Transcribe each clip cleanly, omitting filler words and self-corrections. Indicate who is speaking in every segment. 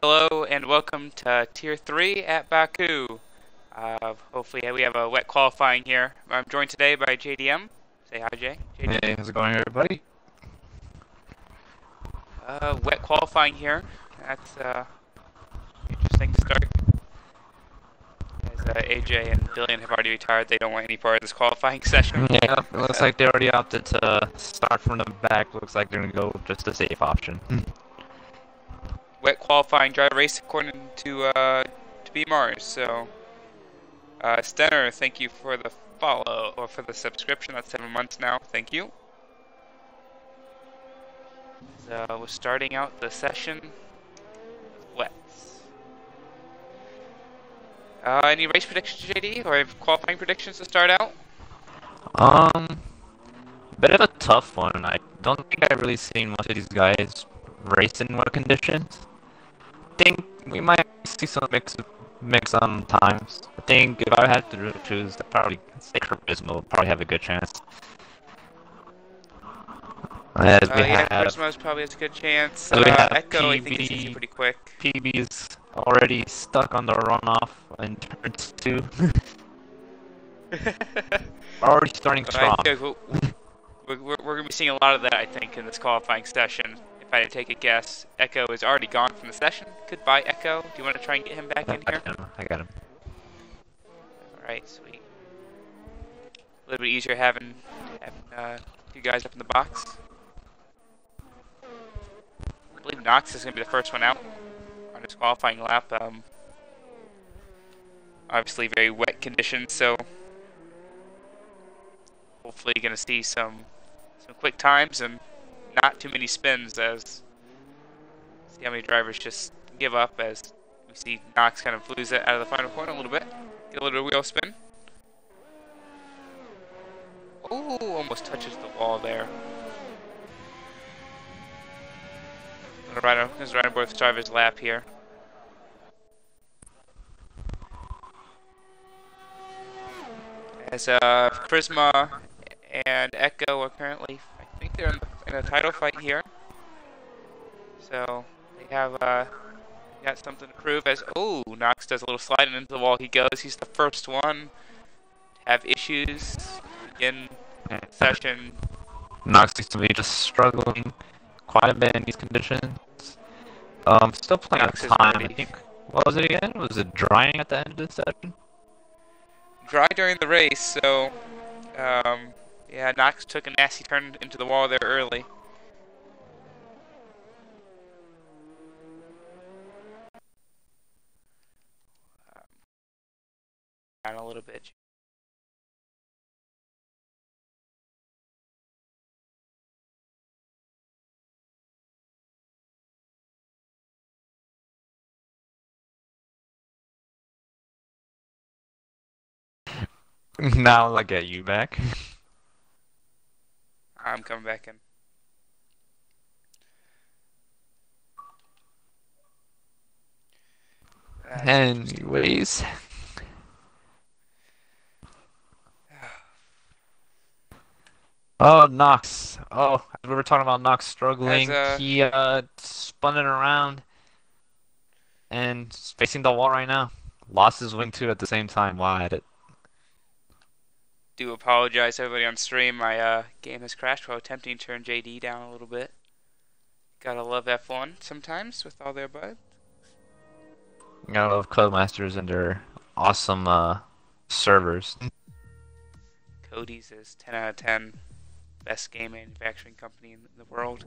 Speaker 1: Hello and welcome to Tier 3 at Baku. Hopefully we have a wet qualifying here. I'm joined today by JDM. Say hi, JD.
Speaker 2: Hey, how's it going, everybody?
Speaker 1: Wet qualifying here. That's interesting to start. As AJ and Billion have already retired, they don't want any part of this qualifying session.
Speaker 2: Yeah, it looks like they already opted to start from the back. Looks like they're gonna go just the safe option.
Speaker 1: Wet qualifying dry race according to be Mars. So, Stenner, thank you for the follow or for the subscription. That's 7 months now. Thank you. So we're starting out the session with wets. Any race predictions, JD, or qualifying predictions to start out?
Speaker 2: Bit of a tough one. I don't think I've really seen most of these guys race in wet conditions. I think we might see some mix on times. I think if I had to choose, I'd probably say Charisma would probably have a good chance.
Speaker 1: Charisma probably has a good chance. Echo, I think he's pretty quick.
Speaker 2: PB's already stuck on the runoff in turns 2. Already starting strong.
Speaker 1: We're going to be seeing a lot of that, I think, in this qualifying session. If I had to take a guess, Echo is already gone from the session. Goodbye, Echo. Do you want to try and get him back in here?
Speaker 2: I got him.
Speaker 1: Alright, sweet. A little bit easier having you guys up in the box. I believe Knox is going to be the first one out on his qualifying lap. Obviously very wet conditions, so hopefully you're going to see some quick times and not too many spins, as see how many drivers just give up as we see Knox kind of lose it out of the final corner a little bit. Get a little wheel spin. Oh, almost touches the wall there. He's riding both drivers' lap here. As Charisma and Echo are currently, I think they're in a title fight here. So they have got something to prove. As Knox does a little sliding into the wall. He goes. He's the first one to have issues in session.
Speaker 2: Knox seems to be just struggling quite a bit in these conditions. Still playing on time. I think. What was it again? Was it drying at the end of the session?
Speaker 1: Dry during the race, so yeah, Knox took a nasty turn into the wall there early. Down a little bit.
Speaker 2: Now I get you back.
Speaker 1: I'm coming back in.
Speaker 2: Anyways. Oh, Knox. Oh, we were talking about Knox struggling. He spun it around and facing the wall right now. Lost his wing too at the same time while at it.
Speaker 1: Do apologize, everybody on stream. My game has crashed while attempting to turn JD down a little bit. Gotta love F1 sometimes with all their bugs.
Speaker 2: Gotta love Codemasters and their awesome servers.
Speaker 1: Cody's is 10 out of 10. Best game manufacturing company in the world.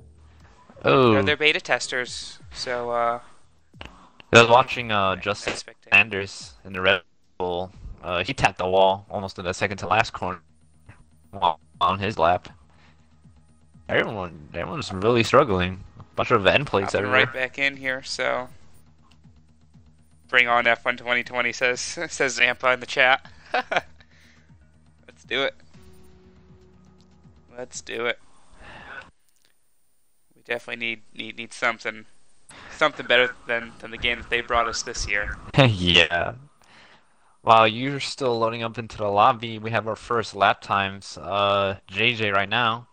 Speaker 2: Oh.
Speaker 1: They're beta testers, so
Speaker 2: I was watching Justin Sanders in the Red Bull. He tapped the wall almost in the second to last corner on his lap. Everyone's really struggling. A bunch of end plates everywhere.
Speaker 1: Right back in here, so bring on F1 2020 says Zampa in the chat. Let's do it. Let's do it. We definitely need something better than the game that they brought us this year.
Speaker 2: Yeah. While you're still loading up into the lobby, we have our first lap times. JJ right now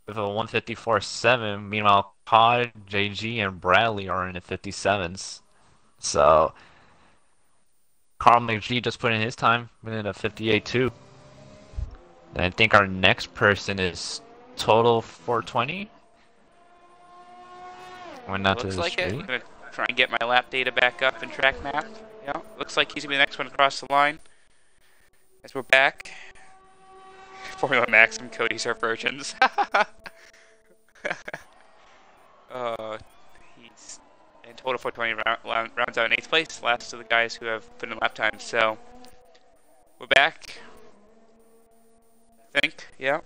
Speaker 2: with a 154.7. Meanwhile, Pod, JG, and Bradley are in the 57s. So Carl McGee just put in his time within a 58.2. And I think our next person is total 420. Went out to
Speaker 1: Looks
Speaker 2: the
Speaker 1: like it. I'm
Speaker 2: street.
Speaker 1: gonna try and get my lap data back up and track map. Yeah, looks like he's gonna be the next one across the line. As we're back. Formula Maxim, Cody's our virgins. He's in total 420 rounds out in 8th place. Last of the guys who have put in lap times. So we're back. I think, yeah.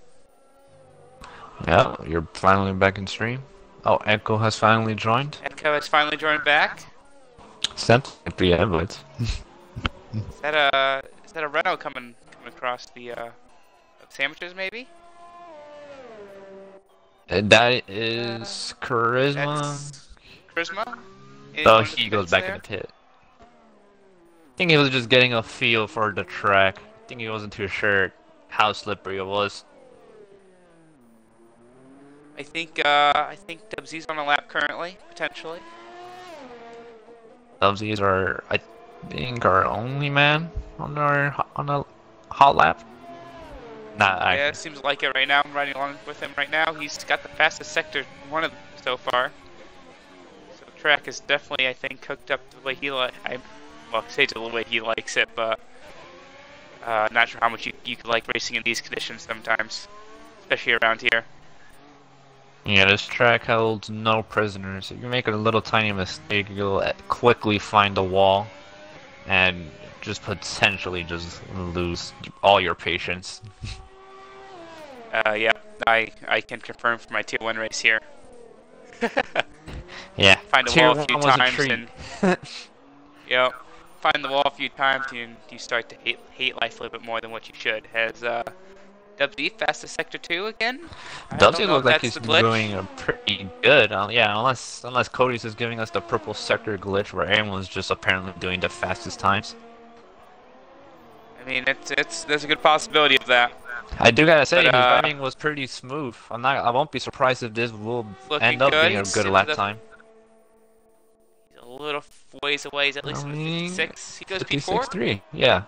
Speaker 2: Yeah, you're finally back in stream. Oh, Echo has finally joined.
Speaker 1: Echo has finally joined back.
Speaker 2: Sent 3 invites.
Speaker 1: Is that a Renault coming across the sandwiches maybe?
Speaker 2: That is Charisma.
Speaker 1: That's Charisma.
Speaker 2: So he goes back in the pit. I think he was just getting a feel for the track. I think he wasn't too sure how slippery it was.
Speaker 1: I think Dubsy's on a lap currently, potentially.
Speaker 2: Dubsies are, I think, our only man on a hot lap. Nah,
Speaker 1: Yeah, it seems like it right now. I'm riding along with him right now. He's got the fastest sector, one of them so far. So the track is definitely, I think, cooked up the way he well, I say it the way he likes it, but not sure how much you could like racing in these conditions sometimes, especially around here.
Speaker 2: Yeah, this track holds no prisoners. If you make a little tiny mistake, you'll quickly find a wall and just potentially just lose all your patience.
Speaker 1: Yeah, I can confirm for my tier 1 race here.
Speaker 2: Yeah,
Speaker 1: Find a
Speaker 2: tier
Speaker 1: wall a few
Speaker 2: 1 was a
Speaker 1: times
Speaker 2: treat.
Speaker 1: and yep, find the wall a few times and you start to hate life a little bit more than what you should. Has Dubsy fastest sector 2 again?
Speaker 2: Dubsy looks like he's
Speaker 1: glitch.
Speaker 2: doing pretty good. Yeah, unless Cody's is giving us the purple sector glitch where everyone's just apparently doing the fastest times.
Speaker 1: I mean, there's a good possibility of that.
Speaker 2: I do gotta say,
Speaker 1: But,
Speaker 2: his riding was pretty smooth. I won't be surprised if this will end up being a good lap time.
Speaker 1: He's a little ways away. He's at least 56. He goes P4.
Speaker 2: 56.3. Yeah,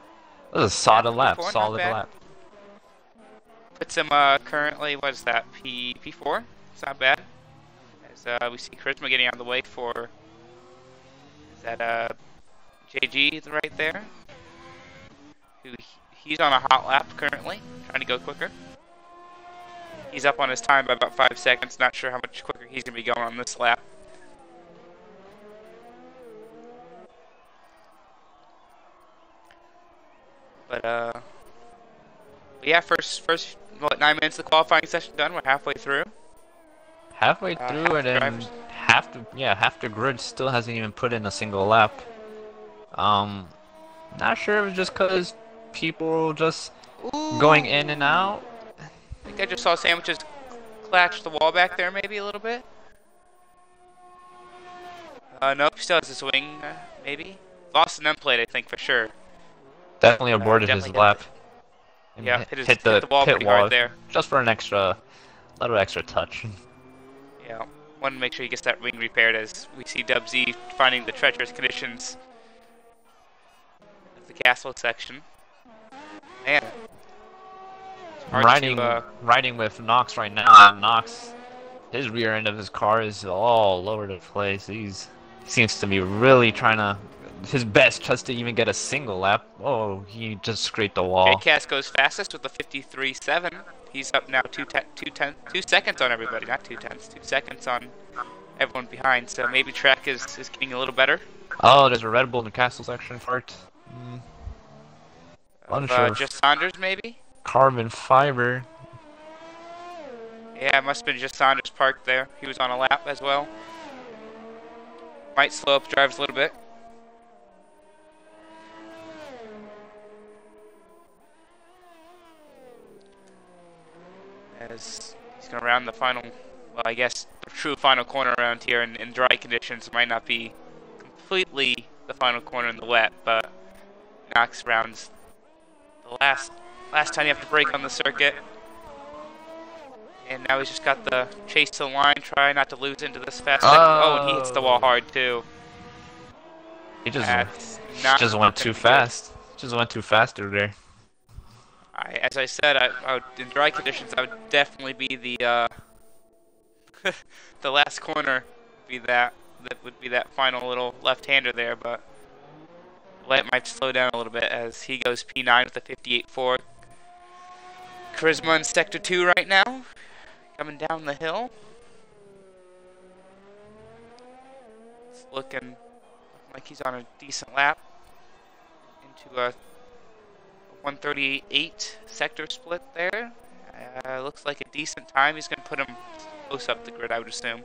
Speaker 2: that was a solid lap.
Speaker 1: P4,
Speaker 2: Solid lap.
Speaker 1: Puts him currently, what is that? P4. It's not bad. As we see Charisma getting out of the way for, is that JG right there? He's on a hot lap currently, trying to go quicker. He's up on his time by about 5 seconds. Not sure how much quicker he's gonna be going on this lap. But yeah, first what, 9 minutes of the qualifying session done. We're halfway through.
Speaker 2: Halfway through, and then half the grid still hasn't even put in a single lap. Not sure if it's just because people just going in and out.
Speaker 1: I think I just saw sandwiches clutch the wall back there, maybe a little bit. Nope, still has a swing, maybe. Lost an end plate, I think, for sure.
Speaker 2: Definitely aborted his lap.
Speaker 1: Yeah, hit the wall pretty hard there.
Speaker 2: Just for an little extra touch.
Speaker 1: Yeah, want to make sure he gets that wing repaired as we see Dubsy finding the treacherous conditions of the castle section. Man,
Speaker 2: riding with Knox right now. Knox, his rear end of his car is all over the place. He seems to be really trying to his best just to even get a single lap. Oh, he just scraped the wall.
Speaker 1: J-Cast goes fastest with a 53.7. He's up now 2 seconds on everybody, not 2 tenths, 2 seconds on everyone behind. So maybe track is getting a little better.
Speaker 2: Oh, there's a Red Bull in the castle section part.
Speaker 1: Just Saunders, maybe?
Speaker 2: Carbon fiber.
Speaker 1: Yeah, it must have been just Saunders parked there. He was on a lap as well. Might slow up drives a little bit. As he's going to round the final, well, I guess the true final corner around here in dry conditions. It might not be completely the final corner in the wet, but Knox rounds the last time you have to brake on the circuit. And now he's just got the chase to the line, try not to lose into this fast second. Oh, and he hits the wall hard too.
Speaker 2: He
Speaker 1: That's not
Speaker 2: just went
Speaker 1: gonna
Speaker 2: too
Speaker 1: be good.
Speaker 2: fast. Just went too fast through there.
Speaker 1: As I said, I would, in dry conditions, I would definitely be the the last corner. Would be that final little left-hander there, but light might slow down a little bit as he goes P9 with a 58.4. Charisma in Sector 2 right now, coming down the hill. It's looking like he's on a decent lap into a 138 sector split there. Looks like a decent time. He's going to put him close up the grid, I would assume.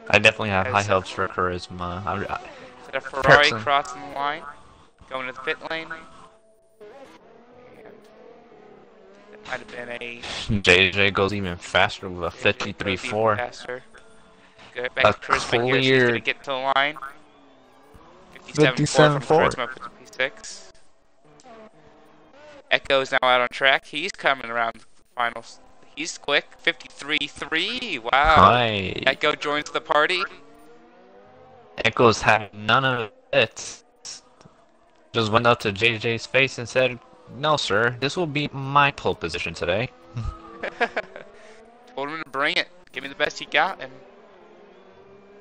Speaker 2: I definitely have high hopes for Charisma.
Speaker 1: Is it a Ferrari crossing the line? Going to the pit lane? And that might have been a...
Speaker 2: JJ goes even faster with a 53.4.
Speaker 1: Faster. Go back to Charisma here, so he's going to get to the line. 57.4 from Charisma puts him P6. Echo's now out on track. He's coming around the finals. He's quick. 53.3. Wow.
Speaker 2: Hi.
Speaker 1: Echo joins the party.
Speaker 2: Echo's had none of it. Just went up to JJ's face and said, "No, sir. This will be my pole position today."
Speaker 1: Told him to bring it. Give me the best he got. And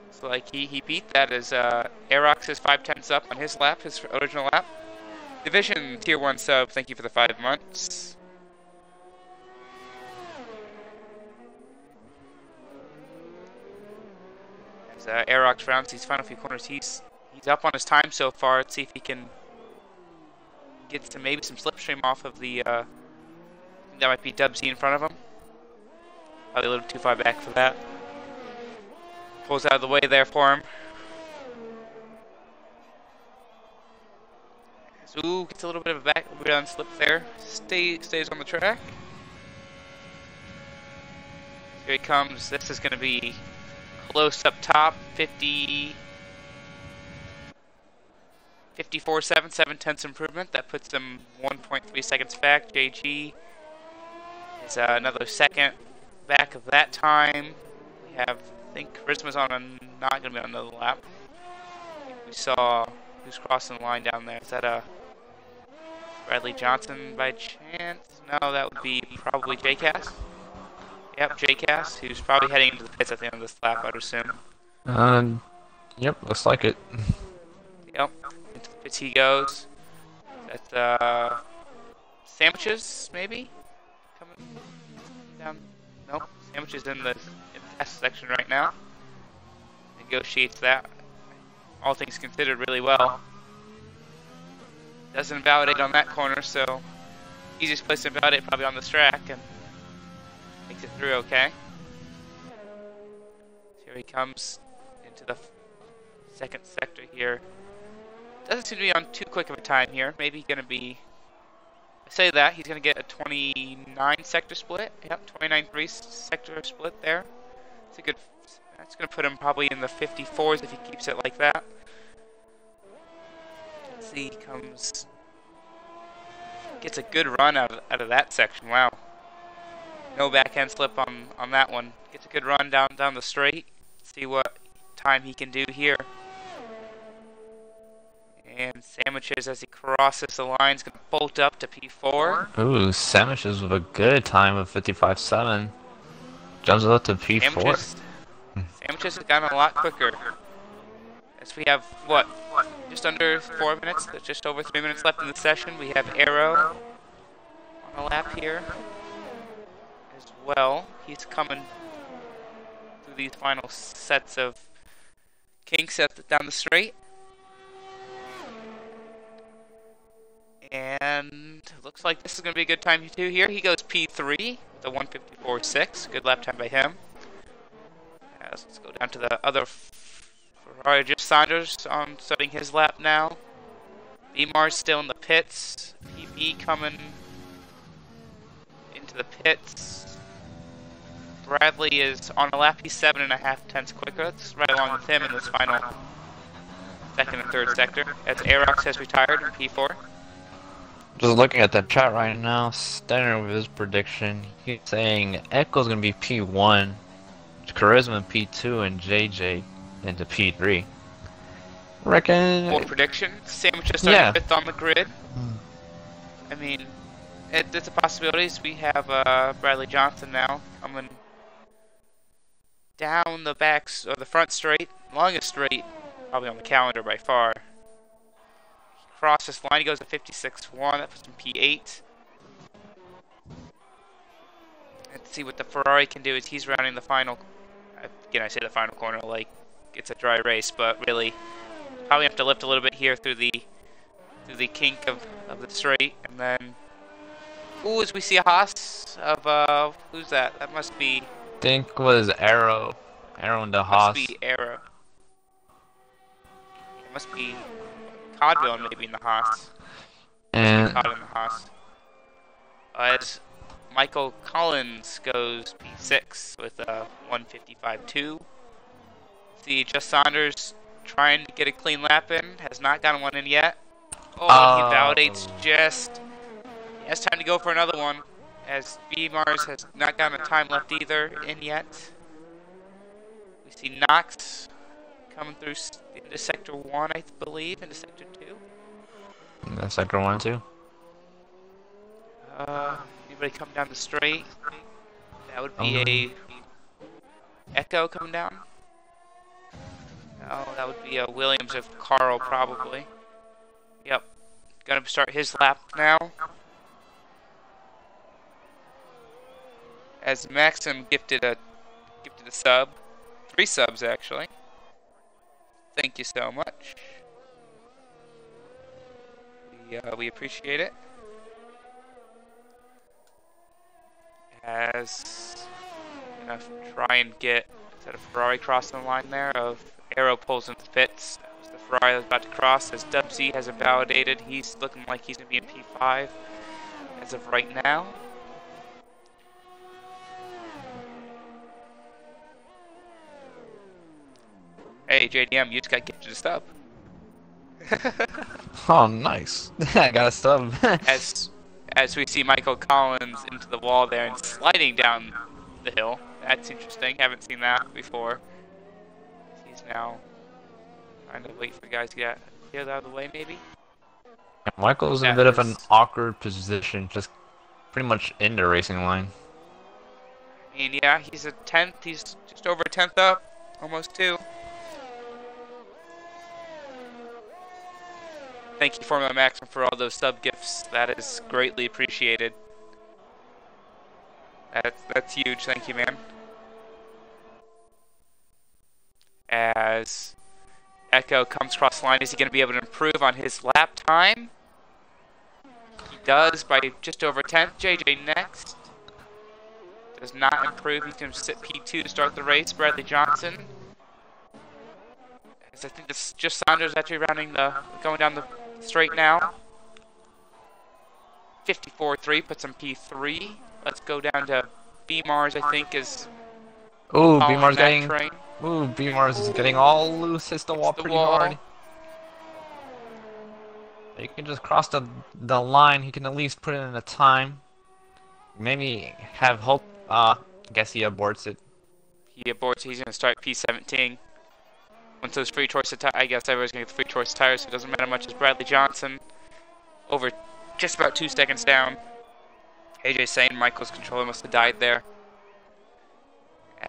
Speaker 1: it's like he beat that as Aerox is 5/10 up on his lap, his original lap. Division Tier 1 sub, thank you for the 5 months. As Aerox rounds these final few corners, he's up on his time so far. Let's see if he can get some maybe some slipstream off of the. I think that might be Dub Z in front of him. Probably a little too far back for that. Pulls out of the way there for him. Ooh, gets a little bit of a back down slip there. Stays on the track. Here he comes. This is going to be close up top. 54.7, 7/10 improvement. That puts him 1.3 seconds back. JG is another second back of that time. We have, I think, Charisma's on not going to be on another lap. We saw who's crossing the line down there. Is that Bradley Johnson by chance? No, that would be probably JCast. Yep, JCast, who's probably heading into the pits at the end of this lap, I'd assume.
Speaker 2: Yep, looks like it.
Speaker 1: Yep, into the pits he goes. That's Sandwiches, maybe? Coming down. Nope, Sandwiches in the test section right now. Negotiates that. All things considered, really well. Doesn't invalidate on that corner, so easiest place to invalidate probably on this track, and makes it through okay. So here he comes into the second sector here. Doesn't seem to be on too quick of a time here. Maybe going to be, I say that, he's going to get a 29 sector split. Yep, 29.3 sector split there. It's a good, that's going to put him probably in the 54s if he keeps it like that. He comes, gets a good run out of that section. Wow, no backhand slip on that one. Gets a good run down the straight. See what time he can do here. And Sandwiches, as he crosses the line, is going to bolt up to P4.
Speaker 2: Ooh, Sandwiches with a good time of 55.7. Jumps up to P4.
Speaker 1: Sandwiches has gotten a lot quicker. As we have, what, just under 4 minutes, just over 3 minutes left in the session. We have Arrow on a lap here as well. He's coming through these final sets of kinks down the straight. And looks like this is going to be a good time too here. He goes P3 with a 154.6. Good lap time by him. Let's go down to the other Ferrari. Just Saunders on starting his lap now. Beamar's still in the pits. PB coming into the pits. Bradley is on a lap. He's 7.5 quicker. That's right along with him in this final second and third sector. As Aerox has retired in P4.
Speaker 2: Just looking at the chat right now, standing with his prediction, he's saying Echo's gonna be P1, Charisma P2, and JJ into P3. Reckon.
Speaker 1: Bold prediction. Sandwich just starting
Speaker 2: Yeah.
Speaker 1: 5th on the grid. I mean, it's a possibility. We have Bradley Johnson now coming down the backs or the front straight, longest straight, probably on the calendar by far. He crosses the line. He goes to 56.1. That puts him P8. Let's see what the Ferrari can do as he's rounding the final. Again, I say the final corner like it's a dry race, but really probably have to lift a little bit here through the kink of the straight, and then ooh, as we see a Haas of who's that? That must be
Speaker 2: Think was Arrow in the Haas.
Speaker 1: must be Arrow. It must be Codville maybe in the Haas.
Speaker 2: And
Speaker 1: Cod in the Haas. As Michael Collins goes P6 with a 155.2. See Just Saunders trying to get a clean lap in, has not gotten one in yet. Oh, he validates just. He has time to go for another one, as B Mars has not gotten a time left either in yet. We see Knox coming through into Sector 1, I believe, into Sector 2.
Speaker 2: that's Sector 1 too.
Speaker 1: Anybody come down the straight? That would be a Echo coming down. Oh, that would be a Williams of Carl probably. Yep, gonna start his lap now. As Maxim gifted a sub, 3 subs actually. Thank you so much. We appreciate it. As gonna try and get, is that a Ferrari crossing the line there? Of Arrow pulls into the pits. That was the Ferrari that was about to cross. As Dub Z has it validated, he's looking like he's gonna be in P5 as of right now. Hey JDM, you just got gifted a sub.
Speaker 2: Oh, nice. I got a sub.
Speaker 1: as we see Michael Collins into the wall there and sliding down the hill. That's interesting. Haven't seen that before. He's now trying to wait for guys to get out of the way, maybe.
Speaker 2: Michael's in a bit of an awkward position, just pretty much in the racing line.
Speaker 1: I mean, yeah, he's a 10th. He's just over a 10th up, almost 2. Thank you, Formula Maxim, for all those sub gifts. That is greatly appreciated. That's huge. Thank you, man. As Echo comes across the line, is he going to be able to improve on his lap time? He does by just over 10th. JJ next. Does not improve. He's going to sit P2 to start the race. Bradley Johnson. As I think it's just Saunders actually going down the straight now. 54.3 puts him P3. Let's go down to B Mars, I think, is.
Speaker 2: Ooh, B Mars getting.
Speaker 1: Train.
Speaker 2: Ooh, B Mars is getting all loose. Hits the wall pretty hard. You can just cross the line. He can at least put it in a time. Maybe have hope. I guess he aborts it.
Speaker 1: He aborts. He's going to start P17. Once those free choice of tires, I guess everyone's going to get the free choice of tires, so it doesn't matter much as Bradley Johnson over just about 2 seconds down. AJ saying Michael's controller must have died there.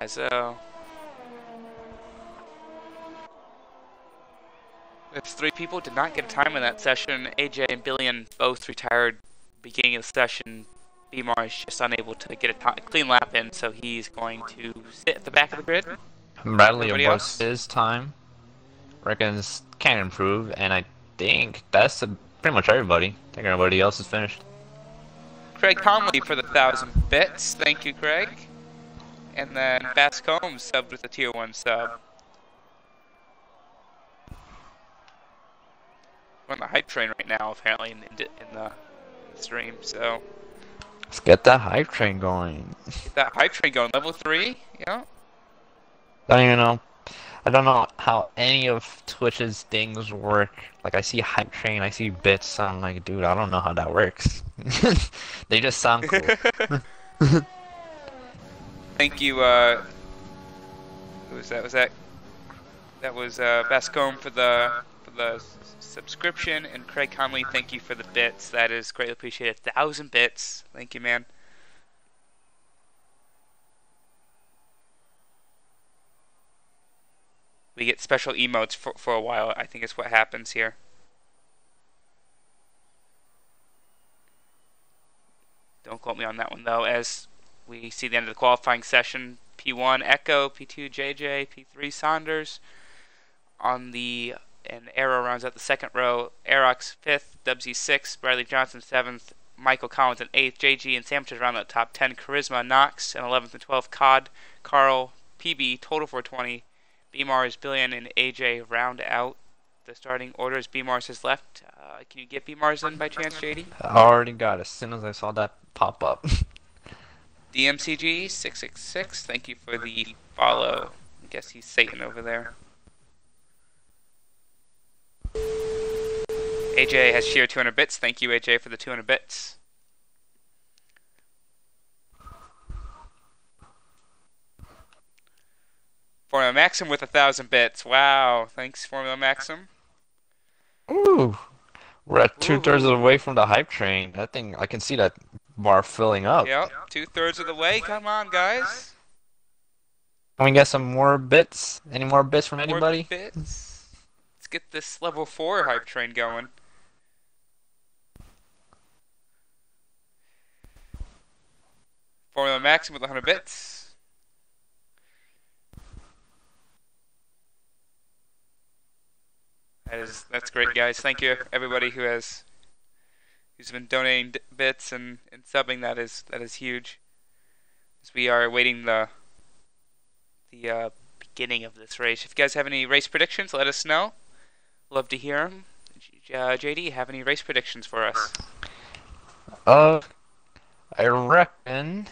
Speaker 1: As it's 3 people did not get time in that session. AJ and Billion both retired beginning of the session. B-Mar is just unable to get a clean lap in, so he's going to sit at the back of the grid.
Speaker 2: Bradley aborts his time. Reckons can improve, and I think that's pretty much everybody. I think everybody else is finished.
Speaker 1: Craig Conley for the 1,000 bits. Thank you, Craig. And then Bascombe subbed with a tier 1 sub. We're on the hype train right now, apparently, in the stream, so.
Speaker 2: Let's get that hype train going.
Speaker 1: Get that hype train going. Level 3, yeah.
Speaker 2: I don't know how any of Twitch's things work. Like, I see hype train, I see bits, I'm like, dude, I don't know how that works. They just sound cool.
Speaker 1: Thank you, who was that? That was Bascombe for the the subscription, and Craig Conley, thank you for the bits. That is greatly appreciated. 1,000 bits. Thank you, man. We get special emotes for a while, I think is what happens here. Don't quote me on that one, though, as we see the end of the qualifying session. P1 Echo, P2 JJ, P3 Saunders. And Arrow rounds out the second row. Arox 5th, Dubsy 6th, Bradley Johnson 7th, Michael Collins in 8th, JG and Sandwiches round out the top 10. Charisma, Knox in 11th and 12th, Cod, Carl, PB, total 420. B-Mars, Billion, and AJ round out the starting orders. B-Mars has left. Can you get B-Mars in by chance, JD?
Speaker 2: I already got it as soon as I saw that pop up.
Speaker 1: DMCG 666, thank you for the follow. I guess he's Satan over there. AJ has sheer 200 bits. Thank you, AJ, for the 200 bits. Formula Maxim with 1,000 bits. Wow. Thanks, Formula Maxim.
Speaker 2: Ooh. We're at 2/3 of the way from the hype train. That thing, I can see that bar filling up.
Speaker 1: Yep, 2/3 of the way. Come on, guys.
Speaker 2: Can we get some more bits? Any more bits from anybody?
Speaker 1: More bits. Let's get this level 4 hype train going. Formula Maxim with 100 bits. That's great, guys. Thank you, everybody who's been donating bits and subbing. That is huge. As we are awaiting the beginning of this race. If you guys have any race predictions, let us know. Love to hear them. JD, have any race predictions for us?
Speaker 2: I reckon.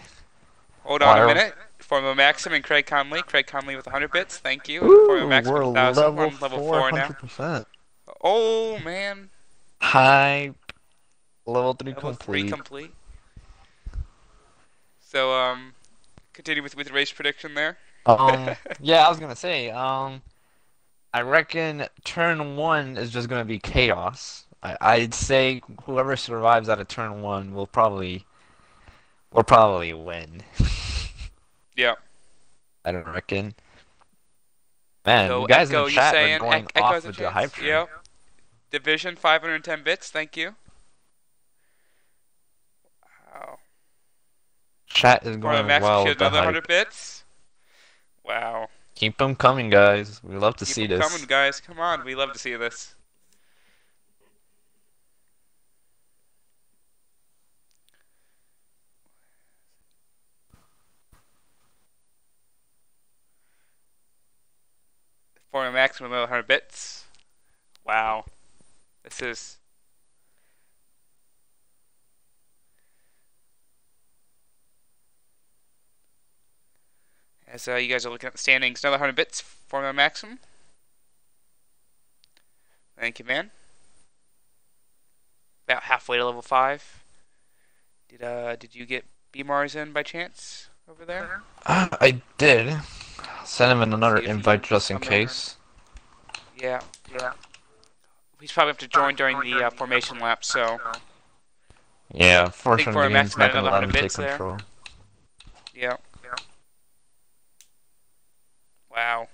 Speaker 1: Hold on a minute. Formula Maxim and Craig Conley. Craig Conley with 100 bits. Thank you.
Speaker 2: Ooh,
Speaker 1: Formula Maxim
Speaker 2: we're
Speaker 1: with 1,000.
Speaker 2: level,
Speaker 1: We're on level 4 now.
Speaker 2: 100%.
Speaker 1: Oh, man.
Speaker 2: Hype. Level 3
Speaker 1: Level
Speaker 2: complete.
Speaker 1: 3 complete. So, continue with race prediction there.
Speaker 2: Yeah, I was gonna say, I reckon turn 1 is just gonna be chaos. I'd say whoever survives out of turn 1 will probably win.
Speaker 1: Yeah.
Speaker 2: I don't reckon. Man,
Speaker 1: So
Speaker 2: you guys
Speaker 1: Echo,
Speaker 2: in
Speaker 1: you
Speaker 2: the chat
Speaker 1: saying
Speaker 2: are going
Speaker 1: Echo's
Speaker 2: off
Speaker 1: a
Speaker 2: with the
Speaker 1: chance?
Speaker 2: hype train.
Speaker 1: Yep. Division 510 bits. Thank you. Wow.
Speaker 2: Chat is
Speaker 1: Formula
Speaker 2: going
Speaker 1: Maxim
Speaker 2: well
Speaker 1: should
Speaker 2: with the
Speaker 1: another 100
Speaker 2: hype.
Speaker 1: bits. Wow.
Speaker 2: Keep them coming, guys. We love to see
Speaker 1: Keep 'em
Speaker 2: this.
Speaker 1: coming, guys. Come on. We love to see this. Formula Maxim with another 100 bits. Wow. This is... As you guys are looking at the standings, another 100 bits, Formula Maxim. Thank you, man. About halfway to level 5. Did you get B-Mars in by chance over there?
Speaker 2: I did. Send him another
Speaker 1: See if he
Speaker 2: invite
Speaker 1: can
Speaker 2: just in
Speaker 1: come in.
Speaker 2: case.
Speaker 1: Yeah. He's probably have to join during the formation lap, so...
Speaker 2: Yeah,
Speaker 1: I think
Speaker 2: fortunately,
Speaker 1: for a
Speaker 2: the
Speaker 1: max
Speaker 2: game's not gonna
Speaker 1: another
Speaker 2: let him
Speaker 1: 100
Speaker 2: take
Speaker 1: bits there.
Speaker 2: control.
Speaker 1: Yeah. Wow.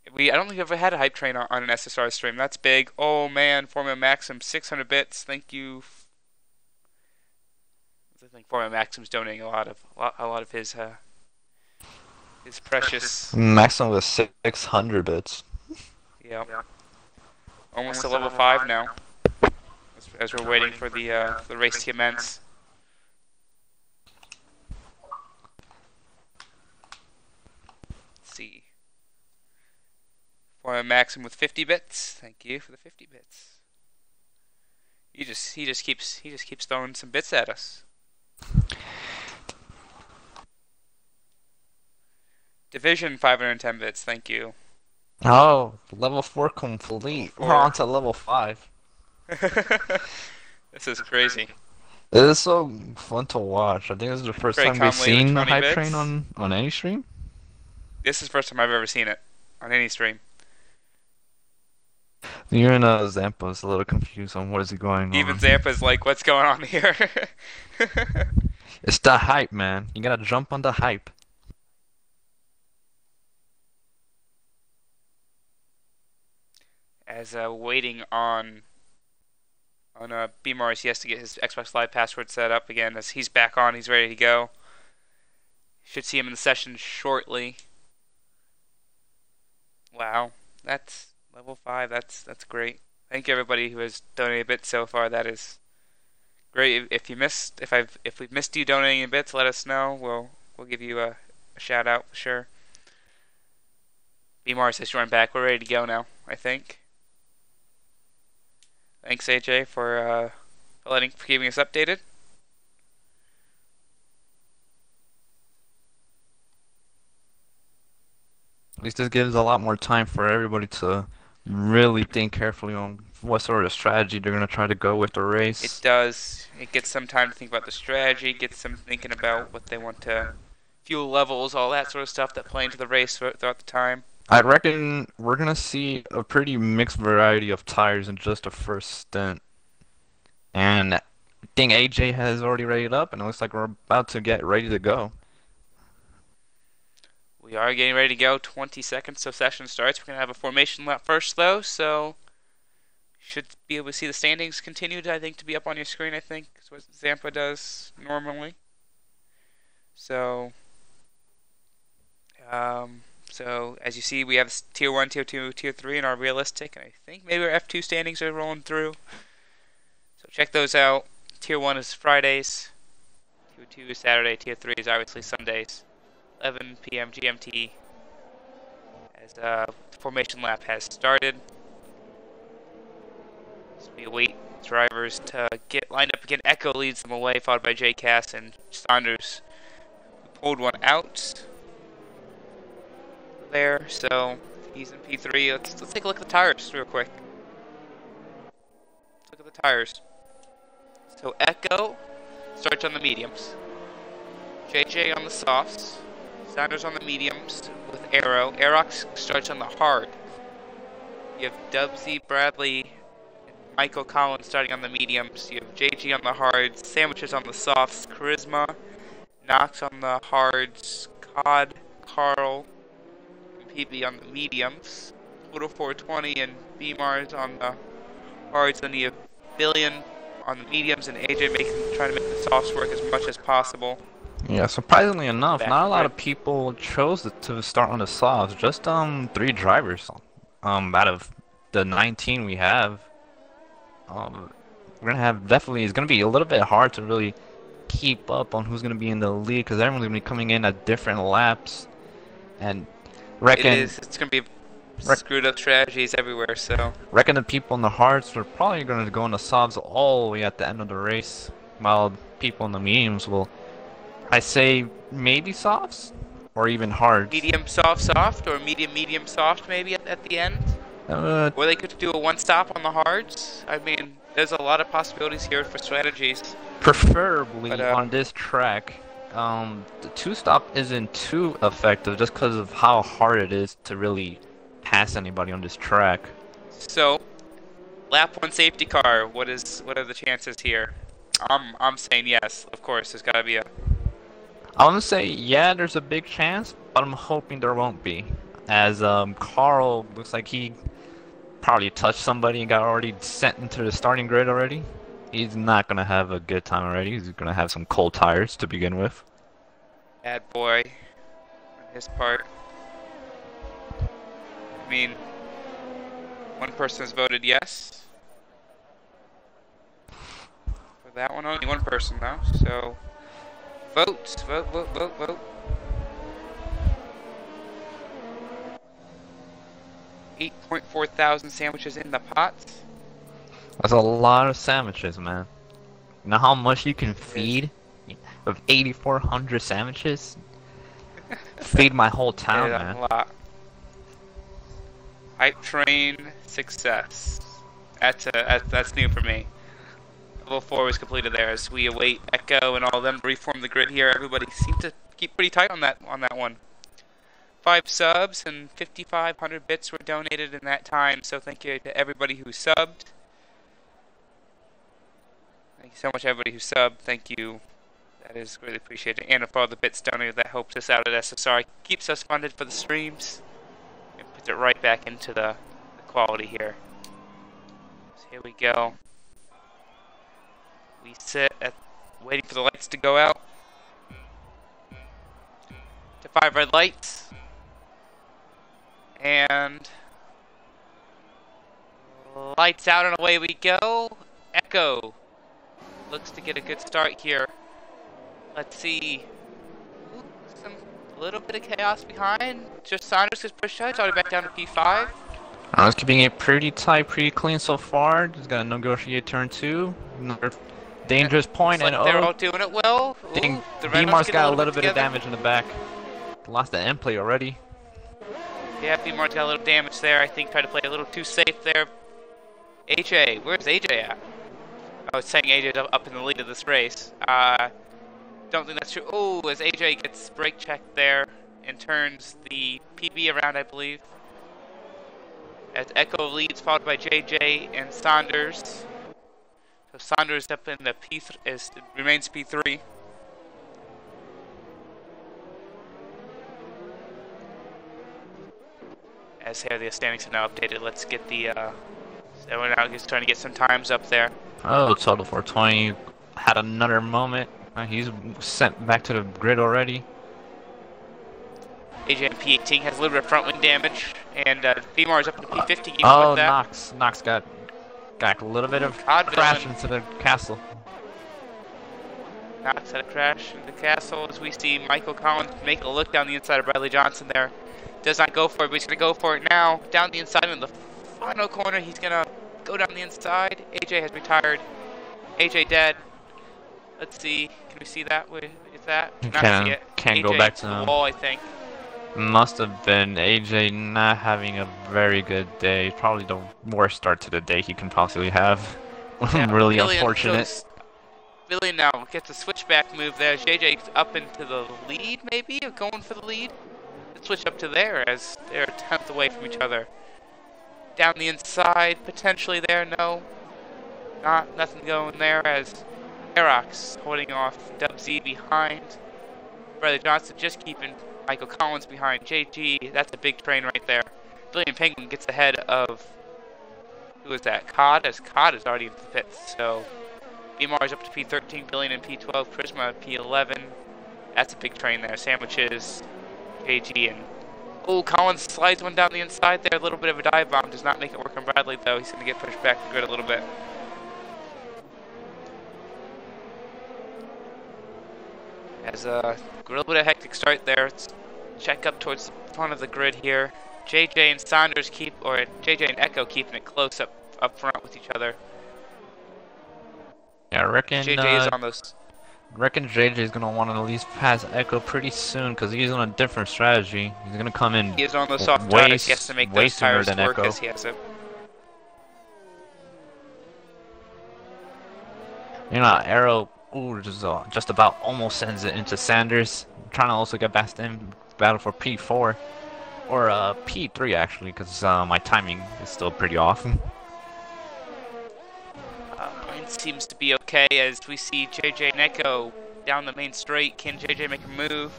Speaker 1: I don't think we've ever had a hype train on an SSR stream. That's big. Oh man, Formula Maxim, 600 bits. Thank you. I think Formula Maxim's donating a lot of his precious.
Speaker 2: Maximum was 600 bits.
Speaker 1: Yeah. Almost to level 5 now. As we're waiting for the race to commence. Let's see. For a Maxim with 50 bits. Thank you for the 50 bits. He just keeps throwing some bits at us. Division 510 bits. Thank you.
Speaker 2: Oh, level 4 complete.
Speaker 1: Level 4.
Speaker 2: We're on to level 5.
Speaker 1: This is crazy.
Speaker 2: It is so fun to watch. I think this is the first
Speaker 1: Craig
Speaker 2: time we've
Speaker 1: Conley with
Speaker 2: seen the
Speaker 1: 20
Speaker 2: hype
Speaker 1: bits.
Speaker 2: train on any stream.
Speaker 1: This is the first time I've ever seen it on any stream.
Speaker 2: Even Zampa's a little confused on what is going
Speaker 1: Even
Speaker 2: on.
Speaker 1: Zampa's like, what's going on here?
Speaker 2: It's the hype, man. You gotta jump on the hype.
Speaker 1: As waiting on B Mars, he has to get his Xbox Live password set up again. As he's back on, he's ready to go. Should see him in the session shortly. Wow, that's level 5. That's great. Thank you everybody who has donated bits so far. That is great. If we've missed you donating bits, let us know. We'll give you a shout out for sure. B Mars has joined back. We're ready to go now, I think. Thanks AJ for keeping us updated.
Speaker 2: At least this gives a lot more time for everybody to really think carefully on what sort of strategy they're gonna try to go with the race.
Speaker 1: It does. It gets some time to think about the strategy, gets them thinking about what they want to fuel levels, all that sort of stuff that play into the race throughout the time.
Speaker 2: I reckon we're gonna see a pretty mixed variety of tires in just the first stint. And I think AJ has already rated up, and it looks like we're about to get ready to go.
Speaker 1: We are getting ready to go. 20 seconds till session starts. We're going to have a formation lap first, though, so should be able to see the standings continued, I think, to be up on your screen, I think, is what Zampa does normally. So as you see, we have Tier 1, Tier 2, Tier 3 in our realistic, and I think maybe our F2 standings are rolling through. So check those out. Tier 1 is Fridays, Tier 2 is Saturday, Tier 3 is obviously Sundays. 11 p.m. GMT as formation lap has started. So we await drivers to get lined up again. Echo leads them away, followed by J. Cass and Saunders, who pulled one out there. So he's in P3. Let's take a look at the tires real quick. Let's look at the tires. So Echo starts on the mediums. JJ on the softs. Saunders on the mediums with Aero. Aerox starts on the hard. You have Dubsy, Bradley, and Michael Collins starting on the mediums. You have JG on the hards, Sandwiches on the softs, Charisma, Knox on the hards, Cod, Carl, and PB on the mediums. Total 420 and B-Mars on the hards. Then you have Billion on the mediums and AJ trying to make the softs work as much as possible.
Speaker 2: Yeah, surprisingly enough, not a lot of people chose to start on the softs. Just 3 drivers out of the 19 we have. We're gonna have it's gonna be a little bit hard to really keep up on who's gonna be in the lead because everyone's gonna be coming in at different laps, and
Speaker 1: it's gonna be screwed up strategies everywhere. So
Speaker 2: reckon the people in the hards are probably gonna go on the softs all the way at the end of the race, while people in the mediums will. I say maybe softs or even hard.
Speaker 1: Medium soft or medium soft maybe at the end. Or they could do a one stop on the hards. I mean, there's a lot of possibilities here for strategies.
Speaker 2: Preferably on this track, the 2-stop isn't too effective just because of how hard it is to really pass anybody on this track.
Speaker 1: So, lap 1 safety car. What are the chances here? I'm saying yes. Of course, there's gotta be a.
Speaker 2: I want to say, yeah, there's a big chance, but I'm hoping there won't be. As Carl looks like he probably touched somebody and got already sent into the starting grid already. He's not going to have a good time already. He's going to have some cold tires to begin with.
Speaker 1: Bad boy on his part. I mean, one person has voted yes. For that one, only one person though, so. Vote. 8.4 thousand sandwiches in the pot.
Speaker 2: That's a lot of sandwiches, man. You know how much you can feed with 8,400 sandwiches? Feed my whole town, man.
Speaker 1: A lot. Hype train success. That's new for me. Level 4 was completed there as we await Echo and all of them to reform the grid here. Everybody seemed to keep pretty tight on that one. 5 subs and 5,500 bits were donated in that time. So thank you to everybody who subbed. Thank you so much, everybody who subbed. Thank you. That is really appreciated. And for all the bits donated, that helps us out at SSR. Keeps us funded for the streams. And puts it right back into the quality here. So here we go. We sit at waiting for the lights to go out. To 5 red lights. And lights out and away we go. Echo looks to get a good start here. Let's see. Ooh, a little bit of chaos behind. Just Saunders gets pushed out. It's already back down to P5.
Speaker 2: I was keeping it pretty tight, pretty clean so far. Just gotta negotiate turn 2. Another dangerous point,
Speaker 1: like
Speaker 2: and
Speaker 1: they're all doing it well.
Speaker 2: I think B-Mar's got a little bit of damage in the back. Lost the end play already.
Speaker 1: Yeah, B-Mar's got a little damage there. I think tried to play a little too safe there. AJ, where's AJ at? I was saying AJ's up in the lead of this race. Don't think that's true. Oh, as AJ gets brake checked there and turns the PB around, I believe. As Echo leads, followed by JJ and Saunders. So Saunders up in the P3 remains P3. As here the standings are now updated, let's get the so we're now just trying to get some times up there.
Speaker 2: Oh, total 420 had another moment. He's sent back to the grid already.
Speaker 1: AJ in P18 has a little bit of front wing damage, and Femar is up to P50 even
Speaker 2: Oh,
Speaker 1: with that.
Speaker 2: Knox got a little bit of crash into the castle.
Speaker 1: Knox had a crash in the castle as we see Michael Collins make a look down the inside of Bradley Johnson there. Does not go for it, but he's going to go for it now. Down the inside in the final corner, he's going to go down the inside. AJ has retired. AJ dead. Let's see. Can we see that? Where is that? Cannot see it.
Speaker 2: Can't
Speaker 1: AJ
Speaker 2: go back
Speaker 1: to
Speaker 2: to
Speaker 1: the
Speaker 2: him.
Speaker 1: wall, I think.
Speaker 2: Must have been AJ not having a very good day. Probably the worst start to the day he can possibly have.
Speaker 1: Yeah,
Speaker 2: really
Speaker 1: Billy
Speaker 2: unfortunate.
Speaker 1: Billy now gets a switchback move there. JJ's up into the lead, maybe, or going for the lead. Let's switch up to there as they're a tenth away from each other. Down the inside, potentially there. No, nothing going there as Aerox holding off Dub Z behind. Brother Johnson just keeping Michael Collins behind. JG, that's a big train right there. Billion Penguin gets ahead of, who is that? COD, as COD is already in the pits. So BMR is up to P13, Billion in P12, Prisma P11. That's a big train there. Sandwiches, JG, and oh, Collins slides one down the inside there. A little bit of a dive bomb does not make it work on Bradley though. He's going to get pushed back the grid a little bit. As a little bit of hectic start there. Let's check up towards the front of the grid here. JJ and Saunders JJ and Echo keeping it close up front with each other.
Speaker 2: Yeah, I reckon
Speaker 1: JJ is on those.
Speaker 2: Reckon JJ is gonna want to at least pass Echo pretty soon because he's on a different strategy. He's gonna come in.
Speaker 1: He is on those soft
Speaker 2: way,
Speaker 1: tires. He has to make
Speaker 2: way
Speaker 1: those
Speaker 2: sooner
Speaker 1: tires
Speaker 2: than
Speaker 1: work
Speaker 2: Echo.
Speaker 1: as he has it.
Speaker 2: You know, Arrow, just about almost sends it into Sanders. Trying to also get back to him, battle for P4 or P3 actually, because my timing is still pretty off.
Speaker 1: Mine seems to be okay as we see JJ and Echo down the main straight. Can JJ make a move?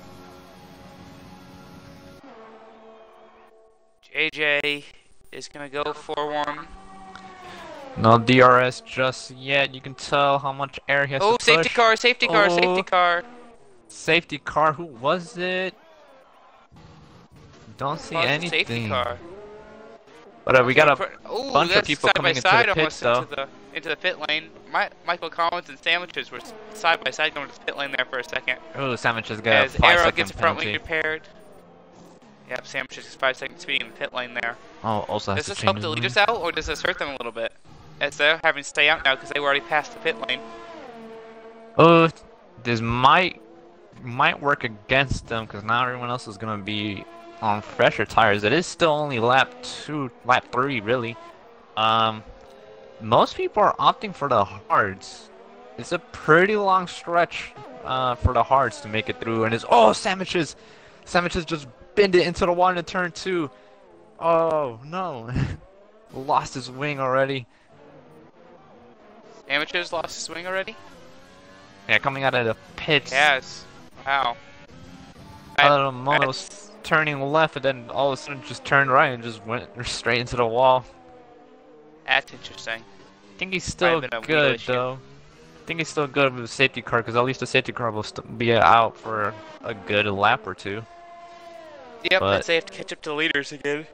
Speaker 1: JJ is gonna go for one.
Speaker 2: No DRS just yet. You can tell how much air he has to push.
Speaker 1: Safety car, safety car, safety car.
Speaker 2: Safety car, who was it? Don't see anything.
Speaker 1: Safety car.
Speaker 2: But we got a bunch of people
Speaker 1: side
Speaker 2: coming
Speaker 1: by
Speaker 2: into
Speaker 1: side
Speaker 2: the pits though.
Speaker 1: into the pit lane. Michael Collins and Sandwiches were side by side going to the pit lane there for a second.
Speaker 2: Oh, Sandwiches got a
Speaker 1: as
Speaker 2: 5
Speaker 1: Arrow
Speaker 2: second
Speaker 1: gets front wing
Speaker 2: penalty.
Speaker 1: repaired. Yep, Sandwiches is 5 seconds speeding in the pit lane there.
Speaker 2: Oh, also has
Speaker 1: Does
Speaker 2: to
Speaker 1: this
Speaker 2: change
Speaker 1: help
Speaker 2: his
Speaker 1: the
Speaker 2: lane.
Speaker 1: leaders out, or does this hurt them a little bit? As they're having to stay out now because they were already past the pit lane.
Speaker 2: Oh, this might work against them because now everyone else is gonna be on fresher tires. It is still only lap 3 really. Most people are opting for the hards. It's a pretty long stretch for the hards to make it through, and it's Sandwiches just spinned it into the wall in turn 2. Oh, no. Lost his wing already.
Speaker 1: Amateurs lost his wing already?
Speaker 2: Yeah, coming out of the pits.
Speaker 1: Yes. Wow.
Speaker 2: Out of the moment was turning left and then all of a sudden just turned right and just went straight into the wall.
Speaker 1: That's interesting.
Speaker 2: I think he's still good though. I think he's still good with the safety car because at least the safety car will be out for a good lap or two.
Speaker 1: Yep, but they have to catch up to the leaders again.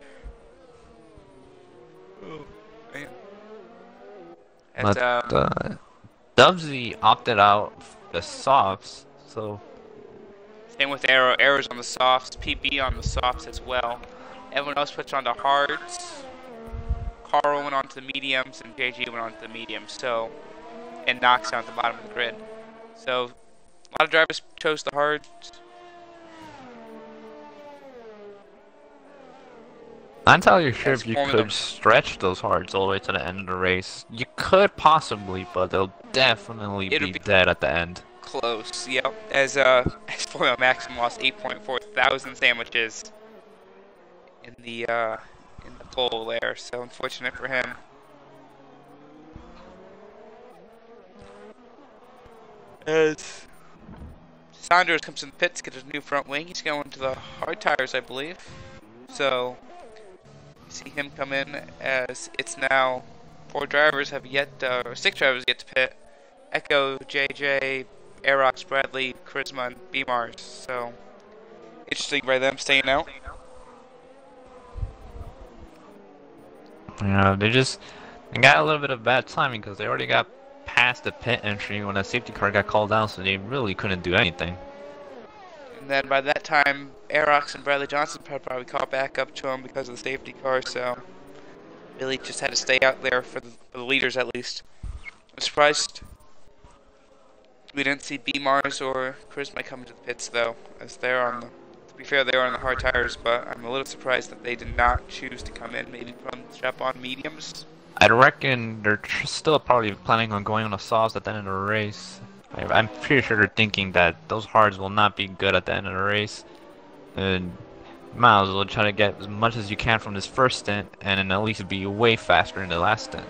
Speaker 1: Oh, man.
Speaker 2: But Dubsy opted out the softs, so...
Speaker 1: Same with Arrow. Arrow's on the softs, PB on the softs as well. Everyone else switched on to hards. Carl went on to the mediums, and JG went on to the mediums, so... And Knox down at the bottom of the grid. So, a lot of drivers chose the hards.
Speaker 2: I'm not entirely sure if you could stretch those hards all the way to the end of the race. You could possibly, but they'll definitely be dead at the end.
Speaker 1: Close, yep. As Formula Maxim lost 8.4 thousand sandwiches in the pole there, so unfortunate for him. As Sanders comes in the pits, gets his new front wing, he's going to the hard tires, I believe. So see him come in as it's now 6 drivers have yet to pit. Echo, JJ, Aerox, Bradley, Charisma, and B-Mars. So interesting by them staying out.
Speaker 2: Yeah, they got a little bit of bad timing because they already got past the pit entry when a safety car got called down, so they really couldn't do anything.
Speaker 1: And then by that time, Aerox and Bradley Johnson probably caught back up to him because of the safety car, so really just had to stay out there for the leaders at least. I'm surprised we didn't see B-Mars or Charisma come into the pits though, as they're on the, to be fair, they are on the hard tires, but I'm a little surprised that they did not choose to come in, maybe from strap on mediums.
Speaker 2: I reckon they're still probably planning on going on the softs at the end of the race. I'm pretty sure they're thinking that those hards will not be good at the end of the race. And might as well try to get as much as you can from this first stint and then at least be way faster in the last stint.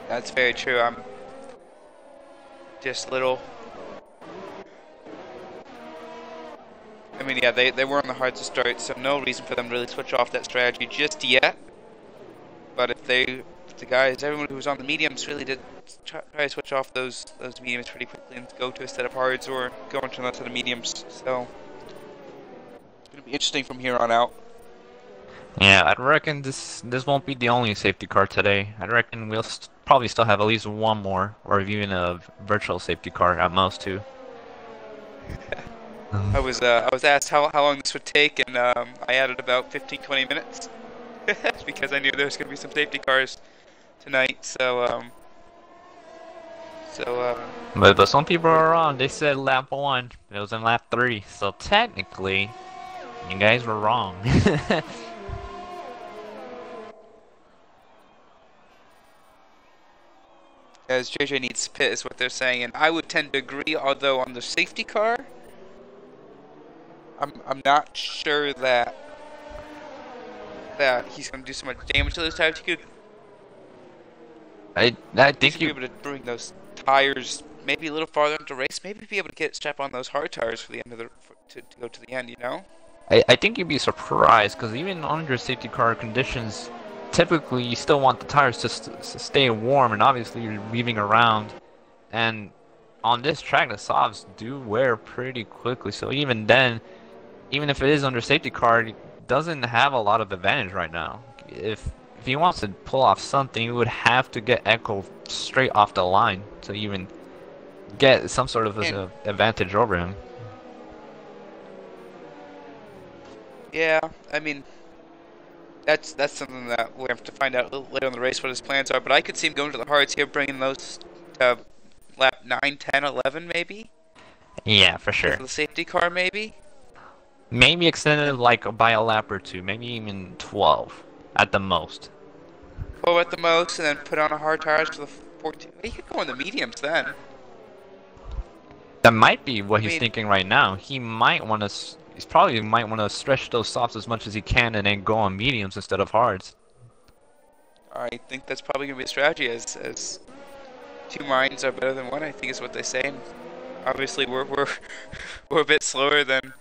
Speaker 1: That's very true. I'm just little... I mean, yeah, they were on the hard to start, so no reason for them to really switch off that strategy just yet. But if the guys, everyone who was on the mediums really did try to switch off those mediums pretty quickly and go to a set of hards or go into another set of mediums. So it's going to be interesting from here on out.
Speaker 2: Yeah, I reckon this won't be the only safety car today. I reckon we'll probably still have at least one more, or even a virtual safety car at most too.
Speaker 1: I was asked how long this would take, and I added about 15-20 minutes because I knew there was going to be some safety cars tonight. So
Speaker 2: but some people are wrong. They said lap 1. It was in lap 3. So technically, you guys were wrong.
Speaker 1: As JJ needs to pit is what they're saying, and I would tend to agree. Although on the safety car, I'm not sure that he's going to do so much damage to those tires. He could.
Speaker 2: I think
Speaker 1: be able to bring those tires maybe a little farther into the race. Maybe be able to get strap on those hard tires for the end of to go to the end. You know.
Speaker 2: I think you'd be surprised because even under safety car conditions, typically you still want the tires to stay warm, and obviously you're weaving around. And on this track, the softs do wear pretty quickly. So even then, even if it is under safety car, it doesn't have a lot of advantage right now. If he wants to pull off something, he would have to get Echo straight off the line to even get some sort of advantage over him.
Speaker 1: Yeah, I mean, that's something that we'll have to find out a little later in the race what his plans are. But I could see him going to the hards here, bringing those lap 9, 10, 11 maybe.
Speaker 2: Yeah, for sure.
Speaker 1: The safety car maybe.
Speaker 2: Maybe extended like by a lap or two, maybe even 12 at the most.
Speaker 1: 12 at the most, and then put on a hard tires for the 14. He could go in the mediums then.
Speaker 2: That might be what he's thinking right now. He might want to. He's probably might want to stretch those softs as much as he can and then go on mediums instead of hards.
Speaker 1: I think that's probably going to be a strategy, as two minds are better than one, I think is what they say. And obviously, we're we're a bit slower than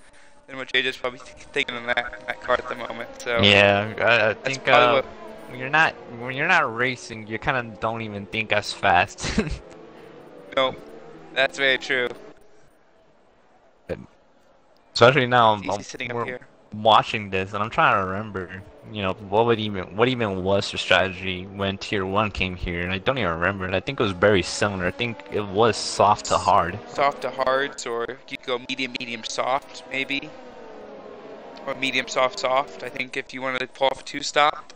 Speaker 1: what JJ's probably thinking in that car at the moment. So
Speaker 2: yeah, I think
Speaker 1: what,
Speaker 2: when you're not racing, you kind of don't even think as fast.
Speaker 1: no, that's very true.
Speaker 2: Especially now,
Speaker 1: sitting up here.
Speaker 2: Watching this, and I'm trying to remember, you know, what even was the strategy when Tier 1 came here, and I don't even remember it. I think it was very similar. I think it was soft to hard.
Speaker 1: Soft to hards, or you could go medium, medium, soft, maybe. Or medium, soft, soft, I think, if you wanted to pull off a two-stop.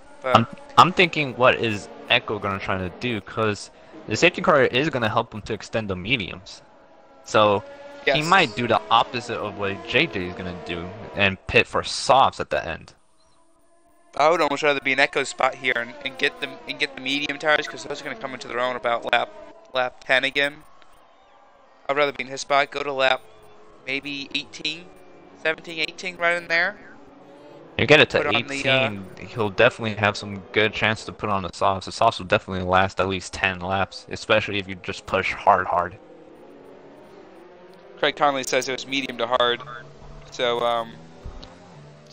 Speaker 2: I'm thinking, what is Echo going to try to do? Because the safety car is going to help him to extend the mediums. So yes, he might do the opposite of what JJ is going to do and pit for softs at the end.
Speaker 1: I would almost rather be in Echo's spot here and get the medium tires, because those are going to come into their own about lap 10 again. I'd rather be in his spot, go to lap maybe 18, 17, 18, right in there.
Speaker 2: You get it to 18, he'll definitely have some good chance to put on the softs. The softs will definitely last at least 10 laps, especially if you just push hard.
Speaker 1: Craig Conley says it was medium to hard, so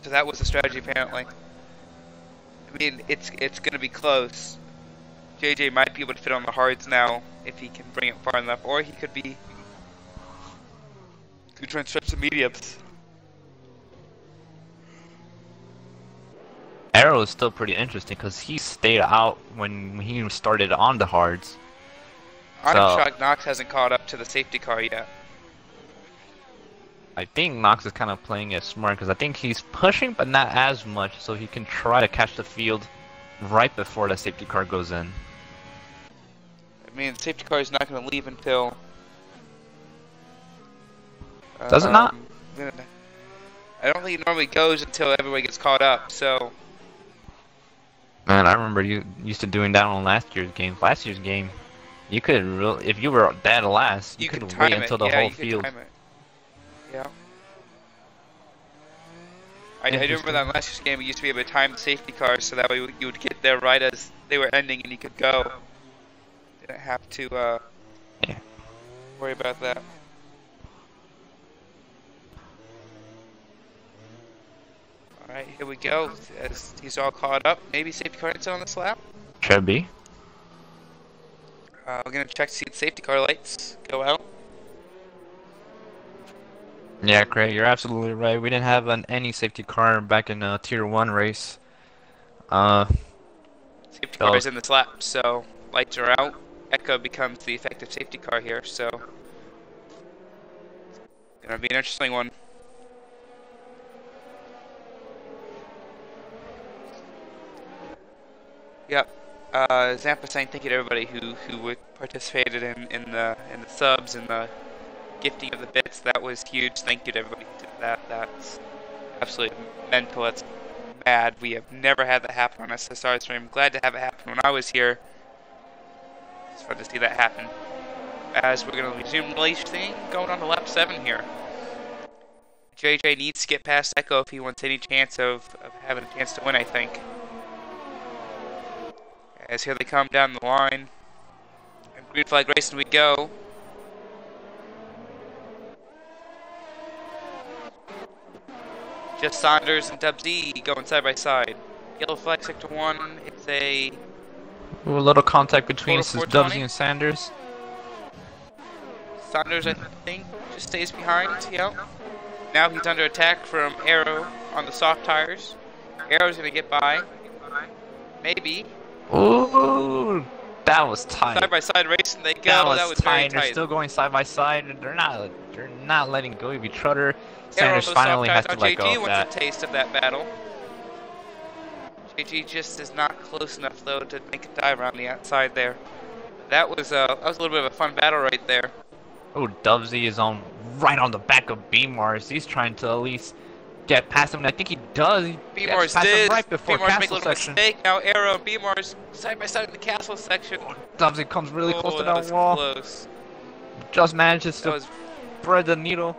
Speaker 1: that was the strategy apparently. I mean, it's going to be close. JJ might be able to fit on the hards now if he can bring it far enough, or he could try and stretch the mediums.
Speaker 2: Arrow is still pretty interesting because he stayed out when he started on the hards.
Speaker 1: I'm shocked Knox hasn't caught up to the safety car yet.
Speaker 2: I think Knox is kind of playing it smart because I think he's pushing but not as much, so he can try to catch the field right before the safety car goes in.
Speaker 1: I mean, the safety car is not going to leave until...
Speaker 2: Does it not?
Speaker 1: I don't think it normally goes until everybody gets caught up, so...
Speaker 2: Man, I remember you used to doing that on last year's game. Last year's game, you could if you were dead last, you could wait until the whole field.
Speaker 1: Yeah. I do remember that in last year's game, we used to be able to time the safety cars so that way you would get there right as they were ending and you could go. Didn't have to worry about that. Alright, here we go. As he's all caught up, maybe safety car is on this lap?
Speaker 2: Should be.
Speaker 1: We're going to check to see the safety car lights go out.
Speaker 2: Yeah, Craig, you're absolutely right. We didn't have any safety car back in Tier 1 race.
Speaker 1: Safety car is in this lap, so lights are out. Echo becomes the effective safety car here, so it's going to be an interesting one. Yep. Zampa saying thank you to everybody who participated in the subs and the gifting of the bits. That was huge. Thank you to everybody who did that. That's absolutely mental. That's mad. We have never had that happen on SSR stream. Glad to have it happen when I was here. It's fun to see that happen. As we're going to resume racing, going on to lap 7 here. JJ needs to get past Echo if he wants any chance of having a chance to win, I think. As here they come down the line. And green flag racing we go. Just Saunders and Dub Z going side by side. Yellow flag sector 1. It's a
Speaker 2: little contact between Dub Z and Sanders.
Speaker 1: Saunders, I think, just stays behind. Yep. Now he's under attack from Arrow on the soft tires. Arrow's gonna get by. Maybe.
Speaker 2: Ooh, that was tight.
Speaker 1: Side by side racing they go. That was
Speaker 2: tight.
Speaker 1: very tight.
Speaker 2: They're still going side by side. They're not letting go of each other. Sanders finally has to let go of that.
Speaker 1: JG wants a taste of that battle. JG just is not close enough though to make a dive around the outside there. That was a little bit of a fun battle right there.
Speaker 2: Oh, Dubsy is right on the back of B-Mars. He's trying to at least get past him, and I think he does.
Speaker 1: B-Mars
Speaker 2: did. Right before
Speaker 1: B-Mars
Speaker 2: castle section.
Speaker 1: Mistake. Now Arrow and B-Mars side by side in the castle section.
Speaker 2: Oh, Dubsy comes really close to that wall.
Speaker 1: Close.
Speaker 2: Just manages to thread the needle.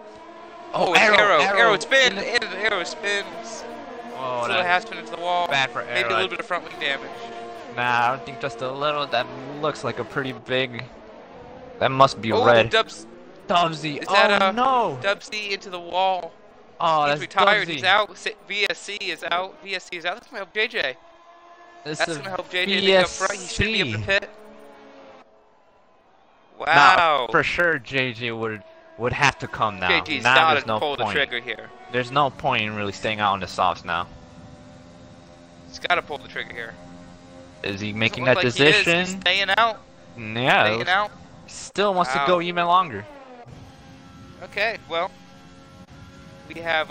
Speaker 1: Oh, Arrow spin into Aero spins.
Speaker 2: Oh,
Speaker 1: It's a little half spin into the wall.
Speaker 2: bad for
Speaker 1: Maybe a
Speaker 2: Aero.
Speaker 1: little bit of front wing damage.
Speaker 2: Nah, I don't think just a little. That looks like a pretty big. That must be
Speaker 1: Oh,
Speaker 2: red.
Speaker 1: Is
Speaker 2: Dubsy.
Speaker 1: that
Speaker 2: Oh no.
Speaker 1: Dubsy into the wall?
Speaker 2: Oh,
Speaker 1: He's
Speaker 2: that's
Speaker 1: retired.
Speaker 2: Dubsy.
Speaker 1: He's out. VSC is out. VSC is out. That's gonna help JJ. That's gonna help JJ make up front. He should be able to pit. Wow.
Speaker 2: Nah, for sure JJ would have to come now.
Speaker 1: JJ's
Speaker 2: Now
Speaker 1: gotta
Speaker 2: there's no
Speaker 1: pull the
Speaker 2: point.
Speaker 1: trigger here.
Speaker 2: There's no point in really staying out on the softs now.
Speaker 1: He's gotta pull the trigger here.
Speaker 2: Is he making
Speaker 1: Doesn't
Speaker 2: that
Speaker 1: look like he is.
Speaker 2: decision?
Speaker 1: He's staying out.
Speaker 2: Yeah.
Speaker 1: Staying out.
Speaker 2: Still wants to
Speaker 1: Wow.
Speaker 2: go even longer.
Speaker 1: Okay, well, we have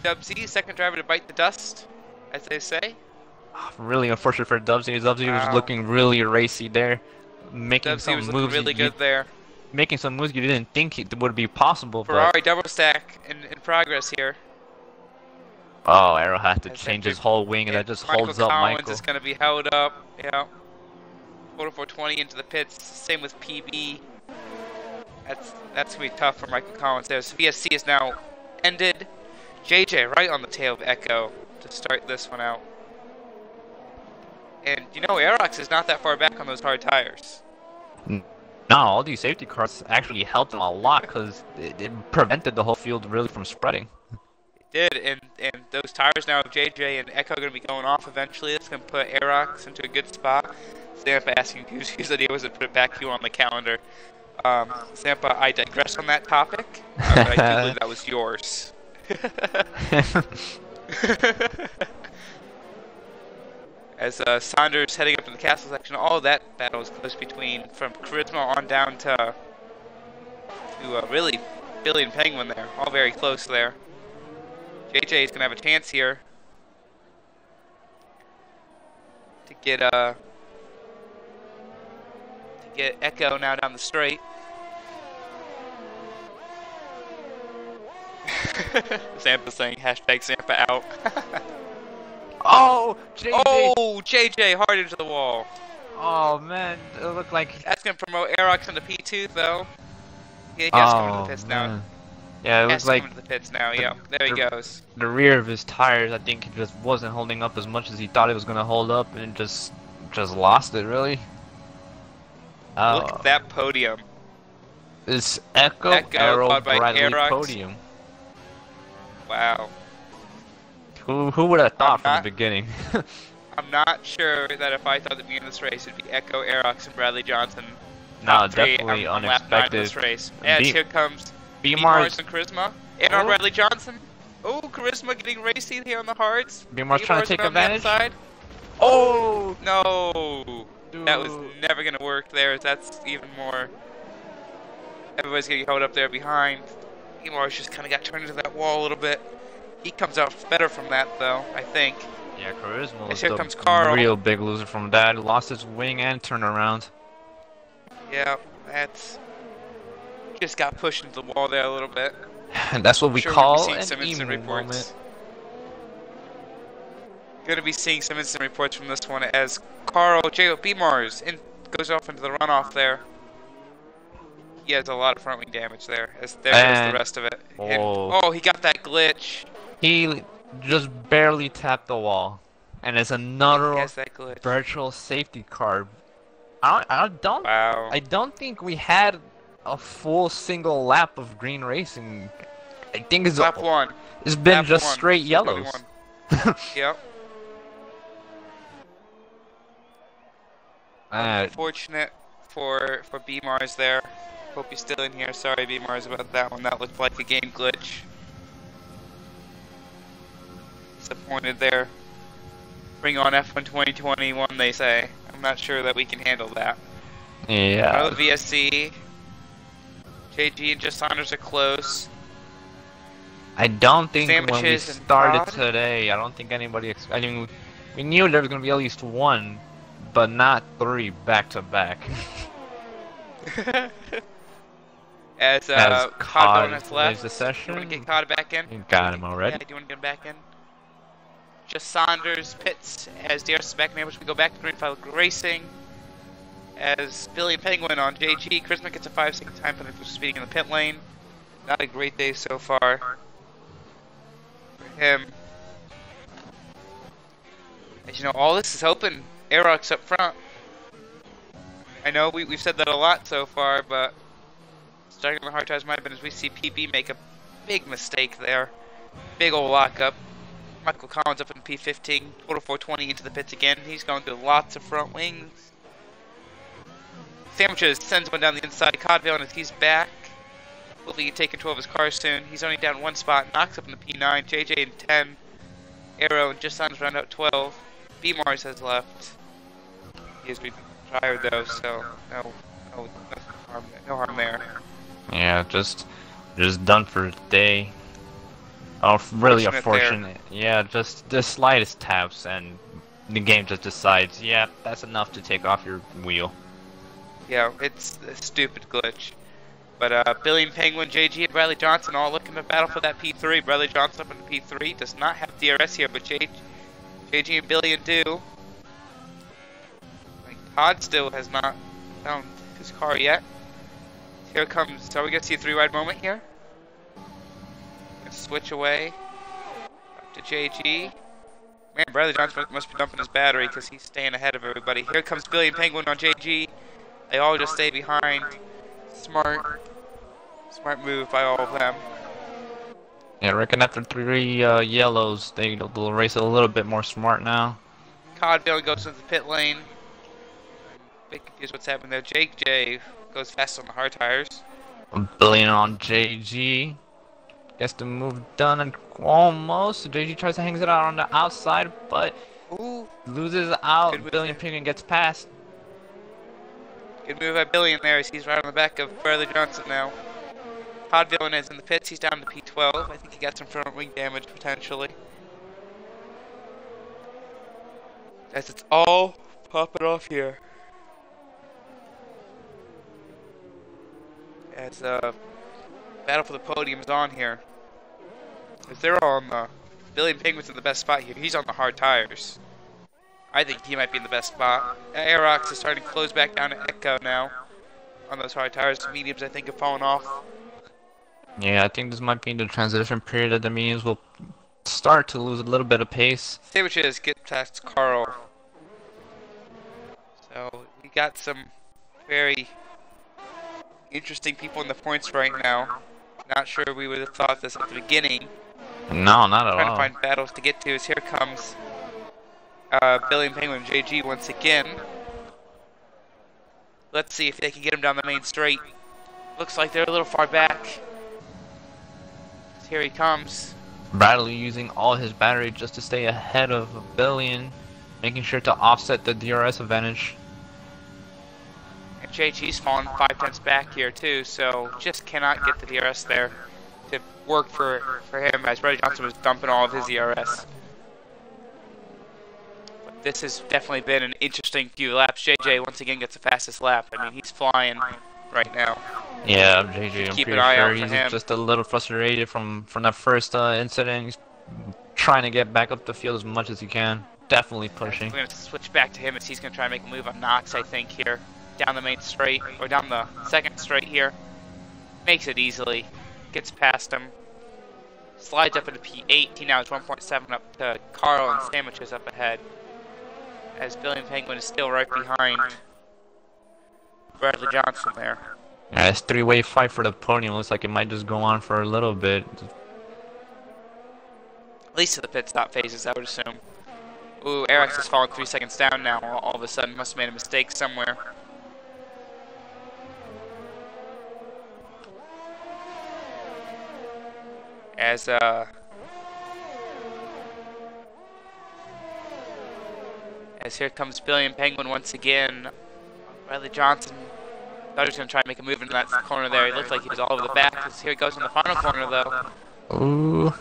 Speaker 1: Dubsy, second driver to bite the dust, as they say.
Speaker 2: Really unfortunate for Dubsy. Dubsy was
Speaker 1: Wow.
Speaker 2: looking really racy there, making
Speaker 1: Dubsy
Speaker 2: some
Speaker 1: was looking
Speaker 2: moves.
Speaker 1: really good there.
Speaker 2: Making some moves you didn't think it would be possible.
Speaker 1: Ferrari double stack in progress here.
Speaker 2: But, oh, Arrow had to
Speaker 1: As
Speaker 2: change
Speaker 1: that
Speaker 2: his whole wing, and that just
Speaker 1: Michael
Speaker 2: holds up
Speaker 1: Collins
Speaker 2: Michael.
Speaker 1: is going to be held up. Yeah. Photo 420 into the pits. Same with PB. That's going to be tough for Michael Collins there. So VSC is now ended. JJ right on the tail of Echo to start this one out. And you know, Aerox is not that far back on those hard tires.
Speaker 2: No, all these safety cars actually helped him a lot because it prevented the whole field really from spreading.
Speaker 1: It did, and those tires now of JJ and Echo are going to be going off eventually. It's going to put Aerox into a good spot. Zampa asking whose idea was to put it back here on the calendar. Zampa, I digress on that topic, but I do believe that was yours. As Saunders heading up in the castle section, all that battle is close between from Charisma on down to really Billy and Penguin there, all very close there. JJ is gonna have a chance here to get Echo now down the straight. Zampa saying hashtag Zampa out.
Speaker 2: Oh, JJ!
Speaker 1: Oh, JJ hard into the wall.
Speaker 2: Oh man, it looked like.
Speaker 1: That's gonna promote Aerox into P2 though. Yeah, he has to come into the pits now.
Speaker 2: Yeah, it
Speaker 1: He has
Speaker 2: looks
Speaker 1: to
Speaker 2: like
Speaker 1: come into the pits now. Yeah, there he goes.
Speaker 2: the rear of his tires. I think he just wasn't holding up as much as he thought it was gonna hold up, and just lost it really.
Speaker 1: Look at that podium.
Speaker 2: It's Echo
Speaker 1: Arrow,
Speaker 2: Arrow,
Speaker 1: by
Speaker 2: Bradley
Speaker 1: Aerox.
Speaker 2: podium.
Speaker 1: Wow.
Speaker 2: Who would have thought from
Speaker 1: not-
Speaker 2: the beginning?
Speaker 1: I'm not sure that if I thought that the beginning of this race it'd be Echo, Aerox, and Bradley Johnson.
Speaker 2: No,
Speaker 1: Top three
Speaker 2: definitely
Speaker 1: on lap 9 of
Speaker 2: unexpected.
Speaker 1: this race. And
Speaker 2: B-
Speaker 1: here comes
Speaker 2: B-Mars
Speaker 1: and Charisma. And on Bradley Johnson. Oh, Charisma getting racy here on the hards.
Speaker 2: B-Mars trying to take
Speaker 1: on the
Speaker 2: advantage.
Speaker 1: outside.
Speaker 2: Oh
Speaker 1: No. That was
Speaker 2: dude.
Speaker 1: never going to work there. That's even more. Everybody's getting held up there behind. Mars just kind of got turned into that wall a little bit. He comes out better from that, though, I think.
Speaker 2: Yeah, Charisma was
Speaker 1: Here
Speaker 2: the
Speaker 1: comes Carl.
Speaker 2: real big loser from that. Lost his wing and turnaround.
Speaker 1: Yeah, that's. Just got pushed into the wall there a little bit.
Speaker 2: And that's what we
Speaker 1: Sure,
Speaker 2: call
Speaker 1: we'll be
Speaker 2: an
Speaker 1: seeing some instant
Speaker 2: emu
Speaker 1: reports.
Speaker 2: moment.
Speaker 1: Gonna be seeing some instant reports from this one as Carl J.O.B. Mars goes off into the runoff there. He has a lot of front wing damage there. As there goes
Speaker 2: And-
Speaker 1: the rest of it. And,
Speaker 2: oh.
Speaker 1: oh, he got that glitch.
Speaker 2: He just barely tapped the wall. And it's
Speaker 1: He
Speaker 2: another
Speaker 1: has that glitch.
Speaker 2: virtual safety car. I don't think we had a full single lap of green racing. I think
Speaker 1: Lap 1.
Speaker 2: it's been
Speaker 1: Lap
Speaker 2: just
Speaker 1: 1.
Speaker 2: straight
Speaker 1: It's only
Speaker 2: yellows.
Speaker 1: one. Yep. Fortunate for B-Mars there. Hope he's still in here. Sorry, B-Mars, about that one. That looked like a game glitch. Disappointed there. Bring on F1 2021, they say. I'm not sure that we can handle that.
Speaker 2: Yeah.
Speaker 1: Another VSC. JG and Just Saunders are close.
Speaker 2: I don't think when we
Speaker 1: Sandwiches and
Speaker 2: started
Speaker 1: Todd?
Speaker 2: today, I don't think anybody. I mean, we knew there was gonna be at least one, but not three back to back.
Speaker 1: As
Speaker 2: As
Speaker 1: Cod has
Speaker 2: Cod
Speaker 1: left.
Speaker 2: leaves the
Speaker 1: You
Speaker 2: session.
Speaker 1: want to get Cod back in?
Speaker 2: You got him already.
Speaker 1: Yeah, do you want to get him back in? Just Saunders pits as DRS is back in, which we go back to Green Flag Racing. As Billy and Penguin on JG, Christmas gets a 5-second time penalty for speeding in the pit lane. Not a great day so far for him. As you know, all this is open. Aerox up front. I know we've said that a lot so far, but starting on the hard tires might have been as we see PB make a big mistake there. Big old lockup. Michael Collins up in P15, total 420 into the pits again. He's going through lots of front wings. Sandwiches sends one down the inside. Codvale as he's back. Hopefully he can take control of his car soon. He's only down one spot. Knocks up in the P9. JJ in 10. Arrow just on his round out 12. B Mars has left. He has been tired though, so no harm there.
Speaker 2: Yeah, just done for the day. Oh, really unfortunate. Yeah, just the slightest taps and the game just decides, yeah, that's enough to take off your wheel.
Speaker 1: Yeah, it's a stupid glitch. But Billy and Penguin, JG and Bradley Johnson all looking to battle for that P3. Bradley Johnson up in the P3 does not have DRS here, but JG and Billy do. Todd still has not found his car yet. Here comes, so we gonna see a 3-wide moment here. Switch away up to JG. Man, Bradley Johnson must be dumping his battery because he's staying ahead of everybody. Here comes Billy and Penguin on JG. They all just stay behind. Smart move by all of them.
Speaker 2: Yeah, I reckon after 3 yellows, they'll race a little bit more smart now.
Speaker 1: Codville goes into the pit lane. Bit confused what's happening there. Jake J goes fast on the hard tires.
Speaker 2: Billy on JG. Gets the move done and almost. JG tries to hang it out on the outside, but loses out. Billy and Penguin gets past.
Speaker 1: Good move by Billy in there as he's right on the back of Bradley Johnson now. Todd Villain is in the pits. He's down to P12. I think he got some front wing damage potentially. As it's all popping off here. As battle for the podium is on here. As they're all on the Billy and Penguin's in the best spot here. He's on the hard tires. I think he might be in the best spot. Aerox is starting to close back down to Echo now on those hard tires. The mediums I think have fallen off.
Speaker 2: Yeah, I think this might be the transition period that the mediums will start to lose a little bit of pace.
Speaker 1: Sandwiches get past Carl. So we got some very interesting people in the points right now. Not sure we would have thought this at the beginning.
Speaker 2: No, not at all.
Speaker 1: Trying to find battles to get to as here comes Billy and Penguin JG once again. Let's see if they can get him down the main straight. Looks like they're a little far back. Here he comes.
Speaker 2: Bradley using all his battery just to stay ahead of Billion, making sure to offset the DRS advantage.
Speaker 1: And JG's fallen 5 tenths back here too, so just cannot get the DRS there to work for him as Bradley Johnson was dumping all of his DRS. But this has definitely been an interesting few laps. JJ once again gets the fastest lap. I mean, he's flying right now.
Speaker 2: Yeah, JJ, I'm
Speaker 1: keep
Speaker 2: pretty
Speaker 1: an eye
Speaker 2: sure
Speaker 1: out for
Speaker 2: he's
Speaker 1: him.
Speaker 2: just a little frustrated from that first incident. He's trying to get back up the field as much as he can. Definitely pushing.
Speaker 1: We're going to switch back to him as he's going to try and make a move on Knox, I think, here. Down the main straight, or down the second straight here. Makes it easily. Gets past him. Slides up into P8. He now is 1.7 up to Carl and Sandwiches up ahead. As Billy and Penguin is still right behind Bradley Johnson there.
Speaker 2: Yeah, it's 3-way fight for the podium. Looks like it might just go on for a little bit.
Speaker 1: At least to the pit stop phases, I would assume. Ooh, Erics has fallen 3 seconds down now. All of a sudden, must have made a mistake somewhere. As here comes Billy and Penguin once again. Bradley Johnson thought he was going to try and make a move into that corner there. He looked like he was all over the back. Here he goes in the final corner though.
Speaker 2: Ooh.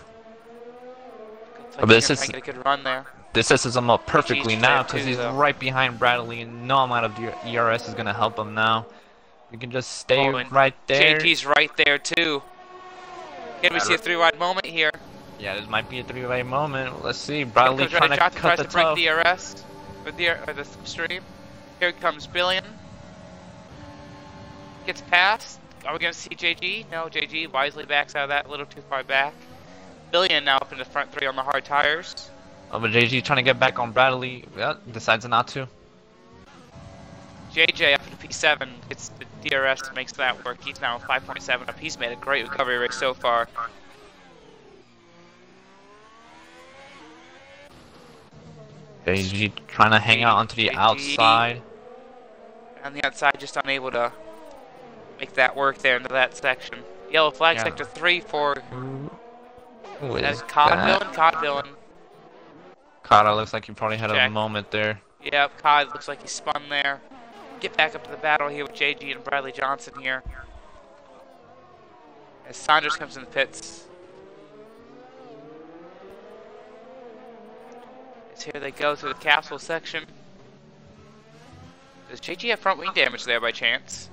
Speaker 1: Like this is a good run there.
Speaker 2: This sets him up perfectly now because he's right behind Bradley, and no amount of ERS is going to help him now. You can just stay right there.
Speaker 1: JT's right there too. Can we see a 3-wide moment here?
Speaker 2: Yeah, this might be a 3-way moment. Let's see. Bradley trying to cut the
Speaker 1: break DRS or the stream. Here comes Billion. Gets past. Are we going to see JG? No, JG wisely backs out of that a little too far back. Billion now up in the front three on the hard tires.
Speaker 2: Oh, but JG trying to get back on Bradley. Yeah, decides not to.
Speaker 1: JJ up to P7 gets the DRS, makes that work. He's now 5.7 up. He's made a great recovery race so far.
Speaker 2: JG trying to hang out onto the outside.
Speaker 1: On the outside, just unable to make that work there into that section. Yellow flag, yeah. Sector 3 for... That's Cod Villain.
Speaker 2: Cod looks like he probably had a moment there.
Speaker 1: Yep, Cod looks like he spun there. Get back up to the battle here with JG and Bradley Johnson here. As Saunders comes in the pits. As here they go through the capsule section. Does JG have front wing damage there by chance?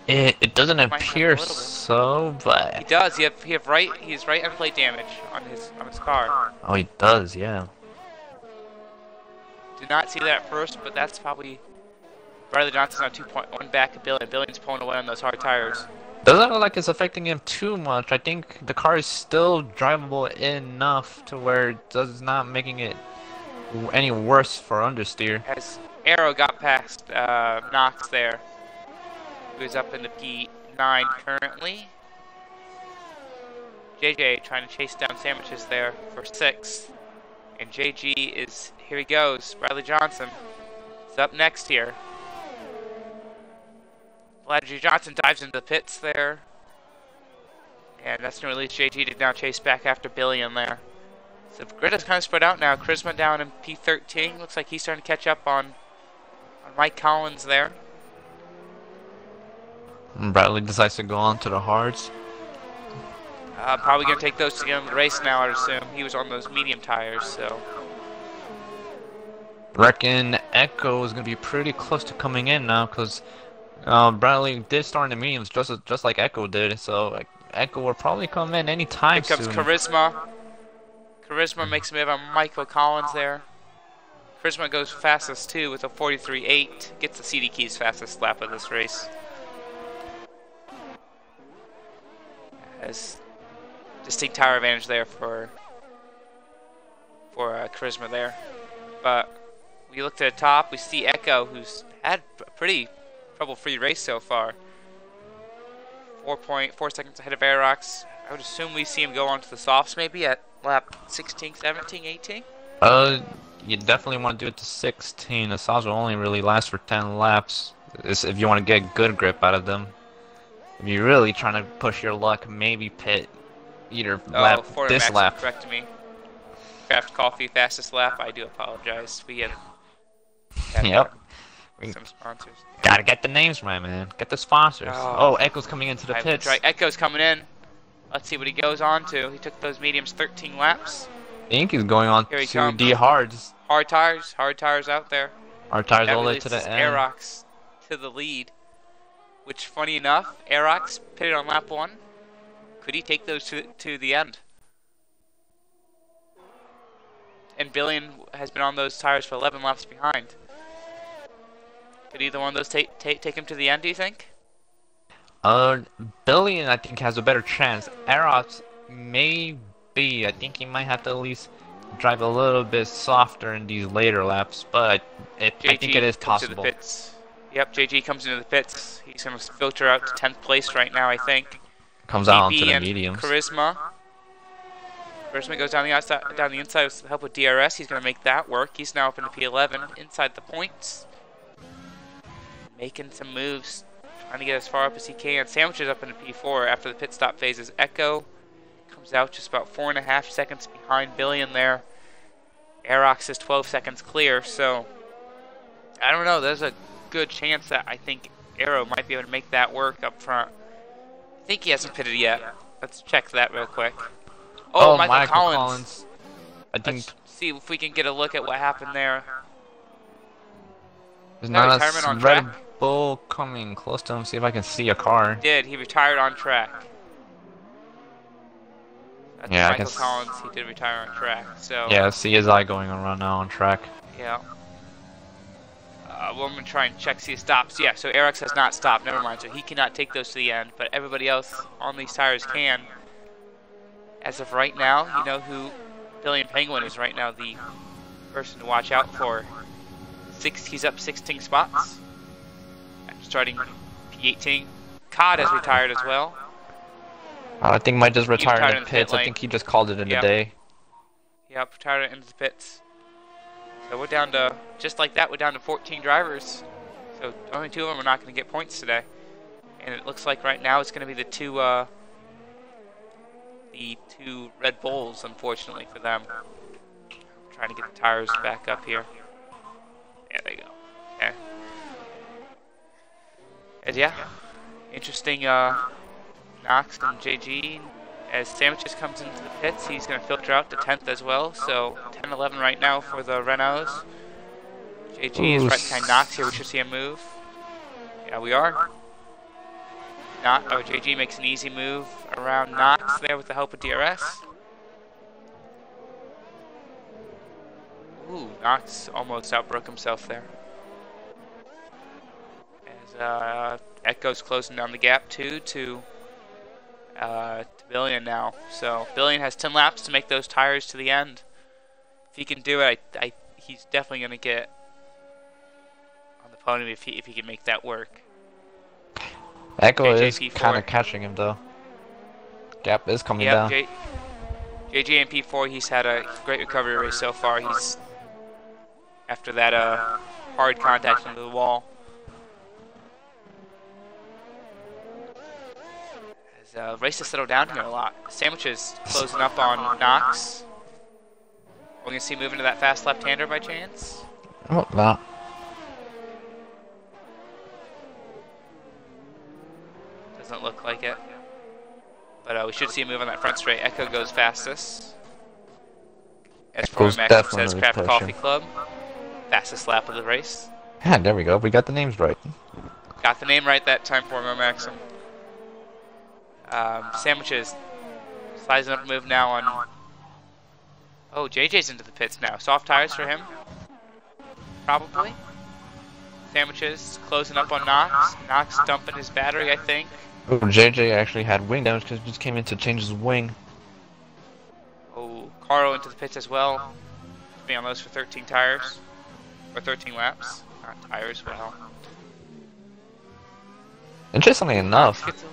Speaker 2: It doesn't appear so, but
Speaker 1: he does. He has right end plate damage on his car.
Speaker 2: Oh, he does, yeah.
Speaker 1: Did not see that at first, but that's probably Bradley Johnson's on 2.1 back of Billion. Billion's pulling away on those hard tires.
Speaker 2: Doesn't look like it's affecting him too much. I think the car is still drivable enough to where it does not making it any worse for understeer.
Speaker 1: As Arrow got past Knox there, who's up in the P9 currently. JJ trying to chase down Sandwiches there for 6th. And JG is, here he goes, Bradley Johnson is up next here. Bradley Johnson dives into the pits there. And that's going to release JG to now chase back after Billion there. So the grid is kind of spread out now. Charisma down in P13. Looks like he's starting to catch up on Mike Collins there.
Speaker 2: Bradley decides to go on to the hards.
Speaker 1: Probably going to take those to the end of the race now, I'd assume. He was on those medium tires, so.
Speaker 2: Reckon Echo is going to be pretty close to coming in now, because Bradley did start in the mediums just like Echo did, so Echo will probably come in any time soon.
Speaker 1: Here comes Charisma. Charisma makes a move on Michael Collins there. Charisma goes fastest too with a 43.8. Gets the CD Keys fastest lap of this race. Has distinct tire advantage there for Charisma there. But we look to the top, we see Echo, who's had a pretty trouble-free race so far. 4.4 seconds ahead of Aerox. I would assume we see him go on to the softs maybe at lap 16, 17, 18?
Speaker 2: You definitely want to do it to 16. The softs will only really last for 10 laps. If you want to get good grip out of them. If you're really trying to push your luck, maybe pit either lap this lap.
Speaker 1: Correct me. Craft Coffee fastest lap. I do apologize. We had
Speaker 2: yep.
Speaker 1: Some sponsors.
Speaker 2: Gotta get the names right, man. Get the sponsors. Oh, Echo's coming into the pits.
Speaker 1: Right. Echo's coming in. Let's see what he goes on to. He took those mediums 13 laps.
Speaker 2: I think he's going on to the hards.
Speaker 1: Hard tires out there.
Speaker 2: Hard tires all the way to the end.
Speaker 1: Aerox to the lead. Which, funny enough, Aerox pitted on lap 1. Could he take those to the end? And Billion has been on those tires for 11 laps behind. Could either one of those take him to the end, do you think?
Speaker 2: Billion, I think, has a better chance. Aerox, maybe. I think he might have to at least drive a little bit softer in these later laps, but I think it is possible.
Speaker 1: To the pits. Yep, JG comes into the pits. He's going to filter out to 10th place right now, I think.
Speaker 2: Comes out onto the mediums.
Speaker 1: Charisma goes down the outside, down the inside with help with DRS. He's going to make that work. He's now up in the P11, inside the points. Making some moves, trying to get as far up as he can. Sandwiches up in the P4 after the pit stop phases. Echo comes out just about 4.5 seconds behind Billion there. Aerox is 12 seconds clear, so I don't know. There's a good chance that I think Arrow might be able to make that work up front. I think he hasn't pitted yet. Let's check that real quick. Oh, Michael Collins.
Speaker 2: I think.
Speaker 1: Let's see if we can get a look at what happened there.
Speaker 2: There's not a Red Bull coming close to him. See if I can see a car.
Speaker 1: He retired on track. That's
Speaker 2: yeah,
Speaker 1: Michael Collins. He did retire on track. So.
Speaker 2: Yeah, see his eye going around now on track.
Speaker 1: Yeah. Well, I'm going to try and check, see if he stops. Yeah, so Aerox has not stopped. Never mind. So he cannot take those to the end, but everybody else on these tires can. as of right now, you know who Billion Penguin is right now the person to watch out for. He's up 16 spots. After starting P18. Cod has retired as well.
Speaker 2: I think he might just retire
Speaker 1: retired
Speaker 2: in the pits. I think he just called it in a day.
Speaker 1: Yep, retired into the pits. So we're down to, just like that, we're down to 14 drivers. So only 2 of them are not going to get points today. And it looks like right now it's going to be the two Red Bulls, unfortunately for them. Trying to get the tires back up here. There they go. Okay. And yeah, interesting Knox and JG. As Sandwiches comes into the pits, he's going to filter out to 10th as well. So 10-11 right now for the Renaults. JG is right behind Knox here. We should see him move. Yeah, we are. JG makes an easy move around Knox there with the help of DRS. Ooh, Knox almost outbroke himself there. As Echo's closing down the gap too to Billion now. So Billion has 10 laps to make those tires to the end. If he can do it, he's definitely going to get on the podium if he can make that work.
Speaker 2: Echo is kind of catching him though. Gap is coming down.
Speaker 1: JJ in P4, he's had a great recovery race so far. He's after that hard contact into the wall. As race has settled down here a lot. Sandwiches closing up on Knox. We're gonna see him move into that fast left-hander by chance.
Speaker 2: Oh, no.
Speaker 1: Doesn't look like it. But we should see him move on that front straight. Echo goes fastest. As for Max says, Craft Coffee Club. Fastest lap of the race.
Speaker 2: Yeah, there we go. We got the names right.
Speaker 1: Got the name right that time for Mo Maxim. Sandwiches slides up move now on. Oh, JJ's into the pits now. Soft tires for him. Probably. Sandwiches closing up on Knox. Knox dumping his battery, I think.
Speaker 2: Oh, JJ actually had wing damage because he just came in to change his wing.
Speaker 1: Oh, Carl into the pits as well. Be on those for 13 tires. Or 13 laps. Not tires, well.
Speaker 2: Interestingly enough,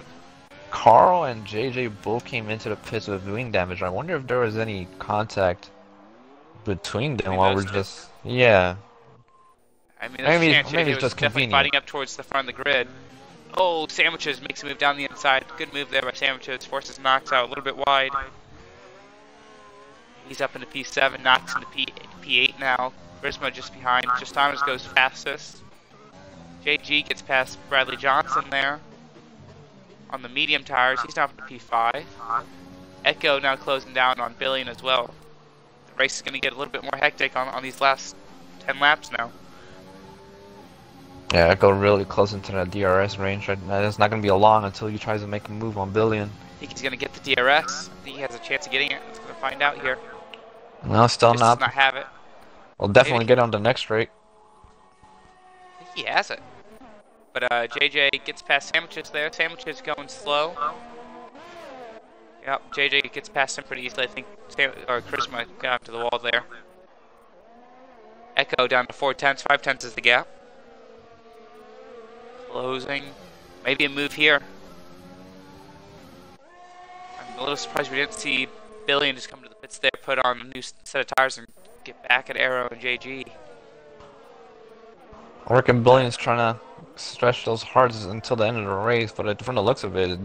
Speaker 2: Carl and JJ both came into the pits with wing damage. I wonder if there was any contact between them while we're just... Yeah.
Speaker 1: I mean,
Speaker 2: maybe it's just
Speaker 1: definitely
Speaker 2: convenient.
Speaker 1: fighting up towards the front of the grid. Oh, Sandwiches makes a move down the inside. Good move there by Sandwiches. Forces Knox out a little bit wide. He's up into P7. Knox into P8 now. Charisma just behind. Justanos goes fastest. JG gets past Bradley Johnson there. On the medium tires, he's now up into P5. Echo now closing down on Billion as well. The race is going to get a little bit more hectic on these last 10 laps now.
Speaker 2: Yeah, Echo really close into the DRS range. It's not going to be long until he tries to make a move on Billion.
Speaker 1: I think he's going to get the DRS. I think he has a chance of getting it. Let's going to find out here.
Speaker 2: No, still
Speaker 1: Just
Speaker 2: not.
Speaker 1: Does not have it.
Speaker 2: We'll definitely get on the next straight.
Speaker 1: I think he has it. But JJ gets past Sandwiches there. Sandwiches going slow. Yep, JJ gets past him pretty easily. I think Charisma got up to the wall there. Echo down to 4/10. 5/10 is the gap. Closing. Maybe a move here. I'm a little surprised we didn't see Billion just come to the pits there, put on a new set of tires, and get back at Arrow and JG.
Speaker 2: I reckon Billion's trying to stretch those hards until the end of the race, but from the looks of it,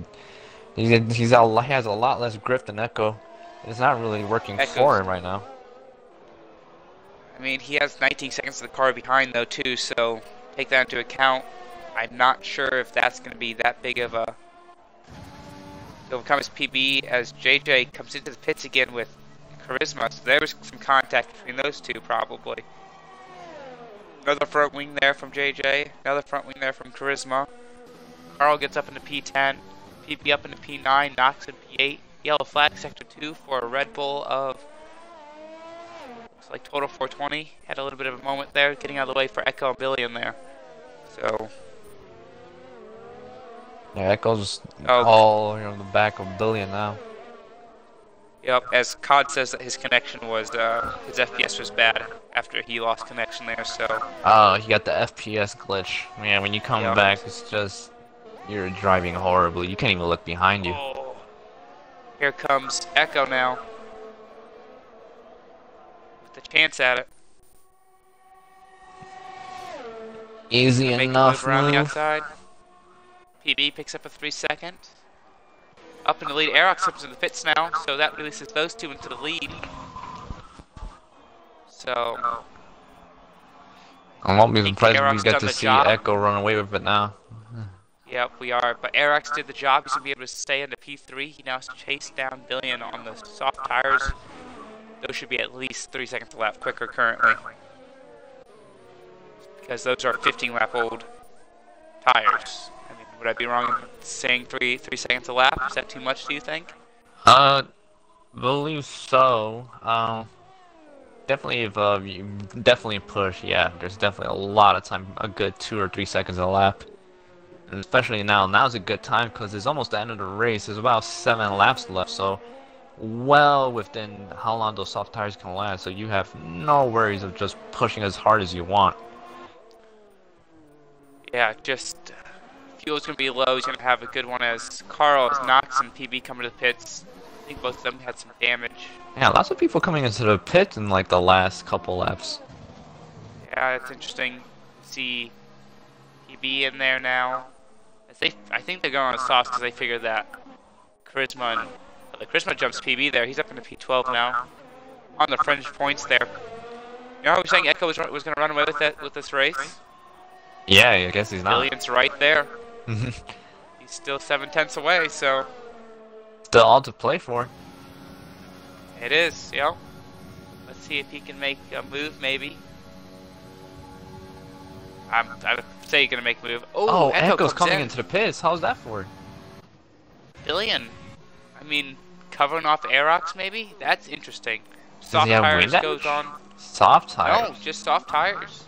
Speaker 2: he has a lot less grip than Echo. It's not really working for him right now.
Speaker 1: I mean, he has 19 seconds of the car behind though too, so take that into account. I'm not sure if that's going to be that big of a... It'll become his PB as JJ comes into the pits again with Charisma, so there was some contact between those two probably. Another front wing there from JJ, another front wing there from Charisma. Carl gets up into P10, PB up into P9, Knox in P8. Yellow flag, sector 2 for a Red Bull of, looks like total 420. Had a little bit of a moment there, getting out of the way for Echo and Billion there. So...
Speaker 2: Yeah, Echo's all on the back of Billion now.
Speaker 1: Yep, as COD says that his connection was, his FPS was bad after he lost connection there, so.
Speaker 2: Oh, he got the FPS glitch. Man, when you come
Speaker 1: Yep.
Speaker 2: back, it's just you're driving horribly. You can't even look behind you.
Speaker 1: Oh. Here comes Echo now. With the chance at it.
Speaker 2: Easy enough
Speaker 1: Around the
Speaker 2: move.
Speaker 1: outside. PB picks up a 3-second. Up in the lead. Aerox comes in the pits now, so that releases those two into the lead. So.
Speaker 2: I won't be surprised if we
Speaker 1: Aerox
Speaker 2: get
Speaker 1: done
Speaker 2: to
Speaker 1: the
Speaker 2: see
Speaker 1: job.
Speaker 2: Echo run away with it now.
Speaker 1: Yep, we are. But Aerox did the job. He's going to be able to stay into P3. He now has to chase down Billion on the soft tires. Those should be at least 3 seconds a lap quicker currently. Because those are 15-lap-old tires. I mean, would I be wrong in saying 3 seconds a lap? Is that too much, do you think?
Speaker 2: Believe so. Definitely if you definitely push, yeah, there's definitely a lot of time, a good 2 or 3 seconds a lap. And especially now's a good time because it's almost the end of the race. There's about 7 laps left, so well within how long those soft tires can last. So you have no worries of just pushing as hard as you want.
Speaker 1: Yeah, just fuel's going to be low. He's going to have a good one as Carl, as Knox and PB come to the pits. I think both of them had some damage.
Speaker 2: Yeah, lots of people coming into the pit in like the last couple laps.
Speaker 1: Yeah, it's interesting to see PB in there now. I think they're going on softs because they figured that Charisma jumps PB there. He's up into P12 now. On the fringe points there. You know how we were saying Echo was going to run away with this race?
Speaker 2: Yeah, I guess he's not.
Speaker 1: Billion's right there. He's still 7/10 away, so.
Speaker 2: Still all to play for.
Speaker 1: It is, yeah. Let's see if he can make a move, maybe. I'd say he's gonna make a move.
Speaker 2: Oh, Echo's
Speaker 1: comes
Speaker 2: coming into the pits. How's that for?
Speaker 1: Billion. I mean, covering off Aerox, maybe? That's interesting.
Speaker 2: Does
Speaker 1: Soft
Speaker 2: he have
Speaker 1: tires
Speaker 2: wind damage?
Speaker 1: goes on.
Speaker 2: Soft tires?
Speaker 1: No, just soft tires.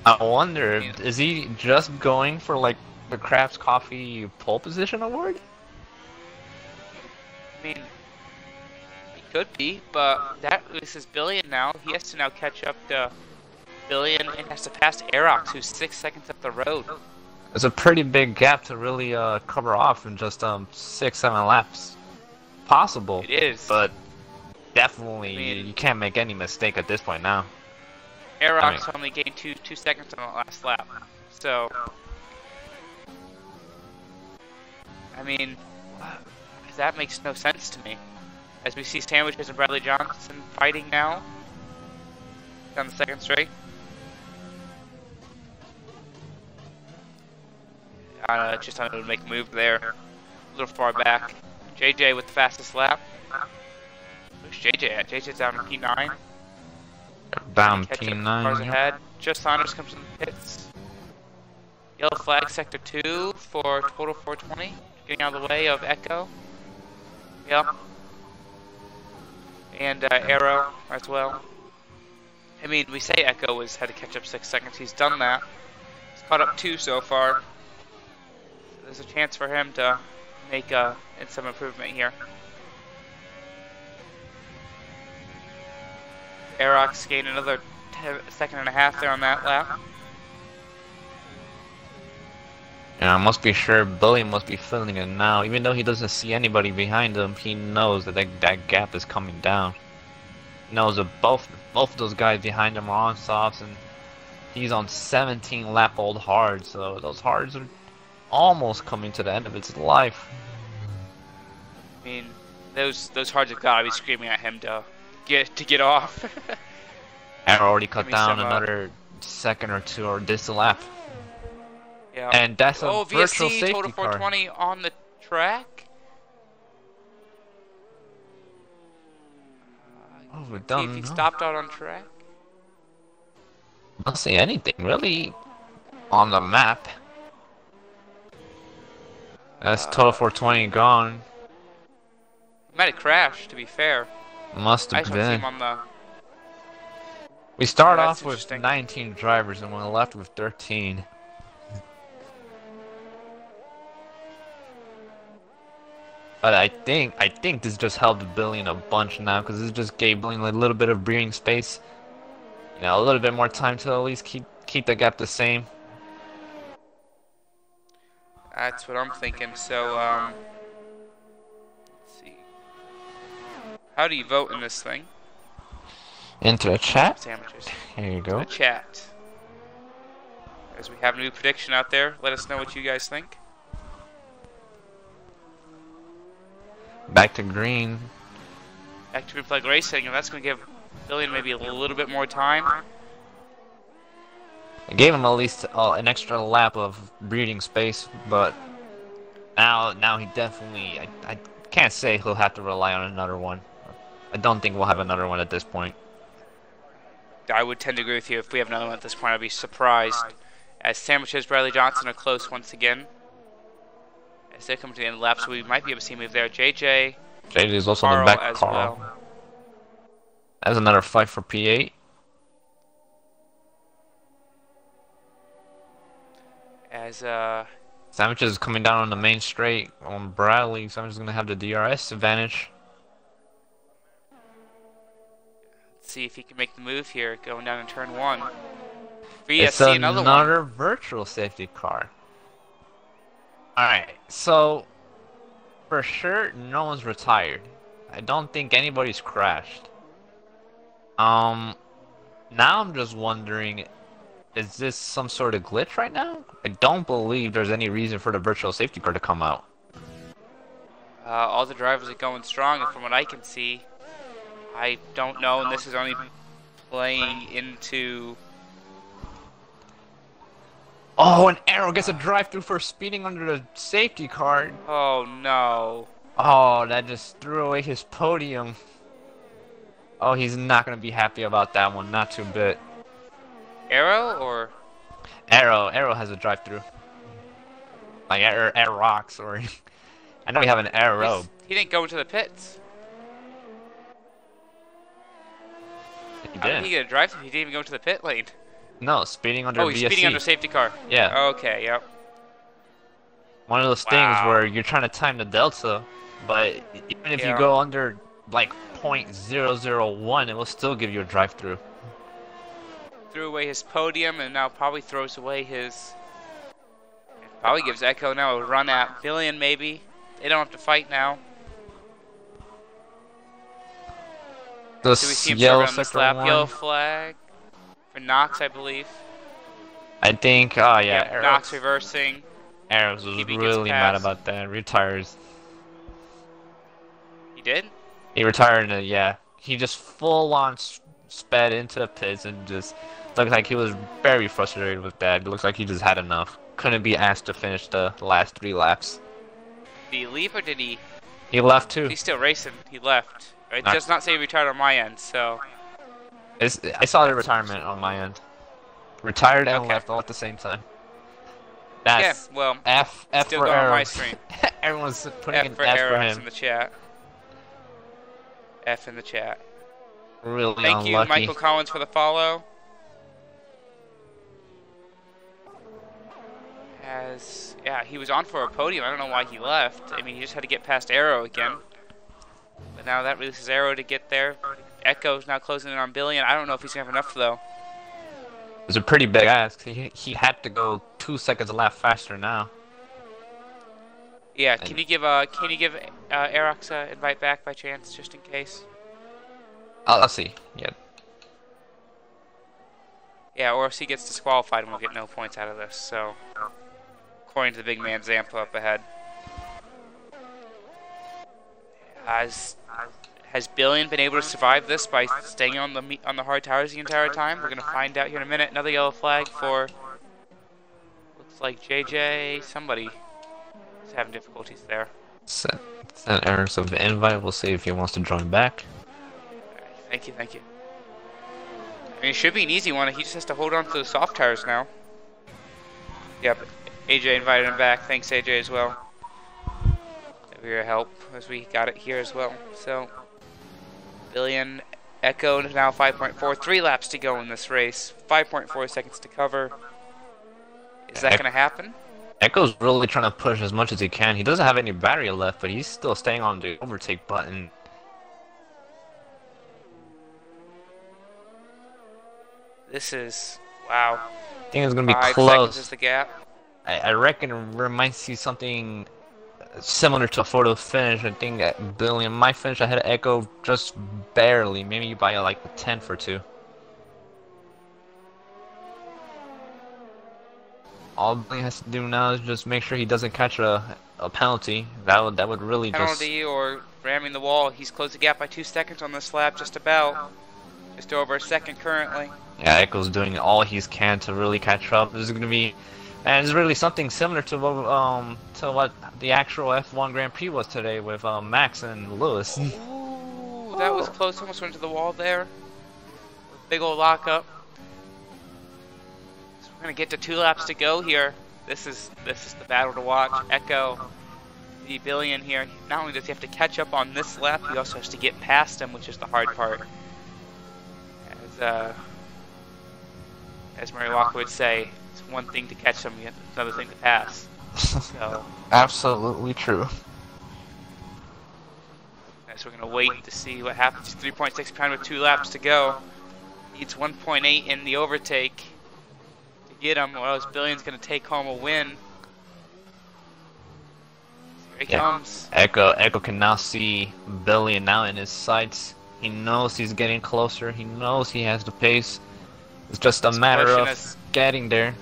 Speaker 2: I wonder, is he just going for like the Craft's Coffee pole position award?
Speaker 1: I mean, he could be, but this is Billion now. He has to now catch up to Billion and has to pass Aerox, who's 6 seconds up the road.
Speaker 2: It's a pretty big gap to really cover off in just 6-7 laps. Possible.
Speaker 1: It is.
Speaker 2: But definitely,
Speaker 1: I mean,
Speaker 2: you can't make any mistake at this point now.
Speaker 1: Aerox only gained two seconds on the last lap. So, I mean, that makes no sense to me. As we see Sandwiches and Bradley Johnson fighting now. Down the second straight. Just unable to make a move there. A little far back. JJ with the fastest lap. Where's JJ at? JJ's down in P9.
Speaker 2: Down
Speaker 1: Catch up
Speaker 2: P9.
Speaker 1: cars ahead. Just Saunders comes in the pits. Yellow flag sector 2 for total 420. Getting out of the way of Echo. Yep. And Arrow as well. I mean, we say Echo had to catch up 6 seconds. He's done that. He's caught up 2 so far. There's a chance for him to make some improvement here. Aerox gained another second and a half there on that lap.
Speaker 2: Yeah, I must be sure Billion must be feeling it now. Even though he doesn't see anybody behind him, he knows that gap is coming down. He knows that both of those guys behind him are on softs, and he's on 17 lap old hard, so those hards are almost coming to the end of its life.
Speaker 1: I mean, those hards have got to be screaming at him to get off.
Speaker 2: Arrow already cut down another second or 2 or this lap.
Speaker 1: Yeah.
Speaker 2: And that's a virtual
Speaker 1: VSC
Speaker 2: safety
Speaker 1: total
Speaker 2: car.
Speaker 1: 420 on the track.
Speaker 2: Oh, we
Speaker 1: See
Speaker 2: don't
Speaker 1: if he
Speaker 2: know.
Speaker 1: stopped out on track.
Speaker 2: Don't see anything really on the map. That's total 420 gone.
Speaker 1: He might have crashed, to be fair.
Speaker 2: Must
Speaker 1: I
Speaker 2: have
Speaker 1: just don't see
Speaker 2: been.
Speaker 1: him on the.
Speaker 2: We start
Speaker 1: That's
Speaker 2: off with
Speaker 1: interesting.
Speaker 2: 19 drivers and we're left with 13. But I think this just helped Billion a bunch now because this just gave Billion a little bit of breathing space. You know, a little bit more time to at least keep the gap the same.
Speaker 1: That's what I'm thinking. So, let's see. How do you vote in this thing?
Speaker 2: Into a chat.
Speaker 1: Sandwiches.
Speaker 2: Here you
Speaker 1: To
Speaker 2: go.
Speaker 1: the chat. As we have a new prediction out there, let us know what you guys think.
Speaker 2: Back to green.
Speaker 1: Back to green flag racing, and that's going to give Billion maybe a little bit more time.
Speaker 2: I gave him at least an extra lap of breathing space, but now he definitely I can't say he'll have to rely on another one. I don't think we'll have another one at this point.
Speaker 1: I would tend to agree with you. If we have another one at this point, I'd be surprised. As Sandwiches, Bradley Johnson are close once again. As they come to the end of the lap, so we might be able to see a move there. JJ
Speaker 2: JJ's also in
Speaker 1: Carl
Speaker 2: the back
Speaker 1: as
Speaker 2: Carl.
Speaker 1: well.
Speaker 2: That's another fight for P8.
Speaker 1: As
Speaker 2: Sandwiches is coming down on the main straight on Bradley. Sandwiches is going to have the DRS advantage.
Speaker 1: let's see if he can make the move here, going down in turn 1.
Speaker 2: It's
Speaker 1: see another one.
Speaker 2: virtual safety car. Alright, so for sure no one's retired. I don't think anybody's crashed. Now I'm just wondering, is this some sort of glitch right now? I don't believe there's any reason for the virtual safety car to come out.
Speaker 1: All the drivers are going strong, and from what I can see, I don't know, and this is only playing into...
Speaker 2: Oh, and Arrow gets a drive-through for speeding under the safety car.
Speaker 1: Oh no.
Speaker 2: Oh, that just threw away his podium. Oh, he's not going to be happy about that one, not too bit.
Speaker 1: Arrow or?
Speaker 2: Arrow has a drive-through. Like Air Rocks, or I know we have an Arrow.
Speaker 1: He didn't go into the pits.
Speaker 2: He
Speaker 1: How did he
Speaker 2: did.
Speaker 1: get a drive-through? He didn't even go to the pit lane.
Speaker 2: No, speeding under
Speaker 1: Oh, he's
Speaker 2: VSC.
Speaker 1: speeding under safety car.
Speaker 2: Yeah.
Speaker 1: Okay, yep.
Speaker 2: One of those things
Speaker 1: Wow.
Speaker 2: where you're trying to time the delta, but even if you
Speaker 1: Yeah.
Speaker 2: go under like 0.001, it will still give you a drive-through.
Speaker 1: Threw away his podium and now probably throws away his... Probably gives Echo now a run at Billion maybe. They don't have to fight now.
Speaker 2: The
Speaker 1: Do we see him
Speaker 2: yellow
Speaker 1: serving on this
Speaker 2: sector
Speaker 1: lap?
Speaker 2: one.
Speaker 1: Yellow flag for Knox, I believe.
Speaker 2: I think. Oh yeah,
Speaker 1: Knox reversing.
Speaker 2: Arrows was
Speaker 1: TB gets
Speaker 2: really mad
Speaker 1: passed.
Speaker 2: about that. Retires.
Speaker 1: He did?
Speaker 2: He retired. Yeah, he just full on sped into the pits and just looked like he was very frustrated with that. It looks like he just had enough. Couldn't be asked to finish the last 3 laps.
Speaker 1: Did he leave or did he?
Speaker 2: He left too.
Speaker 1: He's still racing. He left. It
Speaker 2: Not-
Speaker 1: does not say he retired on my end, so.
Speaker 2: I saw the retirement on my end. Retired and
Speaker 1: Okay.
Speaker 2: left all at the same time. That's
Speaker 1: Yeah, well,
Speaker 2: F
Speaker 1: still
Speaker 2: for
Speaker 1: going on my
Speaker 2: Arrows.
Speaker 1: screen.
Speaker 2: Everyone's putting
Speaker 1: F
Speaker 2: an
Speaker 1: for
Speaker 2: F for
Speaker 1: Arrows
Speaker 2: him.
Speaker 1: in the chat. F in the chat.
Speaker 2: Really
Speaker 1: Thank you,
Speaker 2: unlucky.
Speaker 1: Michael Collins, for the follow. Yeah, he was on for a podium. I don't know why he left. I mean, he just had to get past Arrow again. But now that releases Arrow to get there. Echo's now closing in on Billion. I don't know if he's going to have enough, though.
Speaker 2: It's a pretty big ask. He had to go 2 seconds a lap faster now.
Speaker 1: Yeah, can you give Arox a invite back by chance, just in case?
Speaker 2: I'll see. Yeah.
Speaker 1: Yeah, or if he gets disqualified, and we'll get no points out of this. So, according to the big man Zampa up ahead, has Billion been able to survive this by staying on the hard tires the entire time? We're gonna find out here in a minute. Another yellow flag for looks like JJ. Somebody is having difficulties there.
Speaker 2: Send Eric's of the invite. We'll see if he wants to join back.
Speaker 1: Thank you, thank you. I mean, it should be an easy one. He just has to hold on to the soft tires now. Yep, AJ invited him back. Thanks, AJ, as well. For your help, as we got it here as well. So, Billion, Echo now 5.4. 3 laps to go in this race. 5.4 seconds to cover. Is that going to happen?
Speaker 2: Echo's really trying to push as much as he can. He doesn't have any battery left, but he's still staying on the overtake button.
Speaker 1: This is wow.
Speaker 2: I think it's gonna be
Speaker 1: 5 seconds is
Speaker 2: close.
Speaker 1: the gap.
Speaker 2: I reckon it might see something similar to a photo finish. I think that Billion might finish ahead of Echo just barely, maybe by like a tenth or two. All Billion has to do now is just make sure he doesn't catch a penalty. That would really
Speaker 1: Penalty or ramming the wall. He's closed the gap by 2 seconds on this lap, just about. Just over a second currently.
Speaker 2: Yeah, Echo's doing all he can to really catch up. This is gonna be, and it's really something similar to what the actual F1 Grand Prix was today with Max and Lewis.
Speaker 1: Ooh, that was close. Almost went to the wall there. Big old lockup. So we're gonna get to 2 laps to go here. This is the battle to watch. Echo, the Billion here. Not only does he have to catch up on this lap, he also has to get past him, which is the hard part. As Murray Walker would say, it's one thing to catch them, it's another thing to pass. So,
Speaker 2: absolutely true.
Speaker 1: so we're going to wait to see what happens. 3.6 pound with 2 laps to go. Needs 1.8 in the overtake to get him, or else Billion's going to take home a win. Here he comes.
Speaker 2: Echo can now see Billion now in his sights. He knows he's getting closer. He knows he has the pace. It's just a matter of getting there.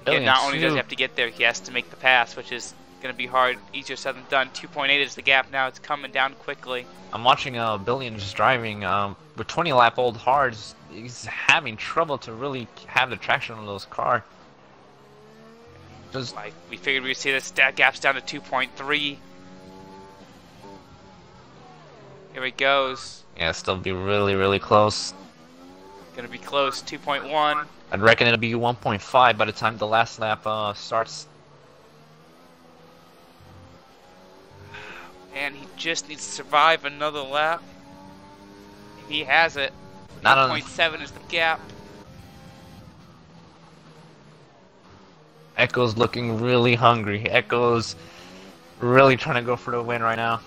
Speaker 1: Yeah, not only does he have to get there, he has to make the pass, which is going to be hard. Easier said than done. 2.8 is the gap now. It's coming down quickly.
Speaker 2: I'm watching Billion just driving with 20-lap-old hards. He's having trouble to really have the traction on those cars.
Speaker 1: Like we figured we would see this gap's down to 2.3. Here he goes.
Speaker 2: Yeah, still be really, really close.
Speaker 1: Gonna be close, 2.1.
Speaker 2: I'd reckon it'll be 1.5 by the time the last lap starts.
Speaker 1: And he just needs to survive another lap. He has it. 1.7 is the gap.
Speaker 2: Echo's looking really hungry. Echo's really trying to go for the win right now.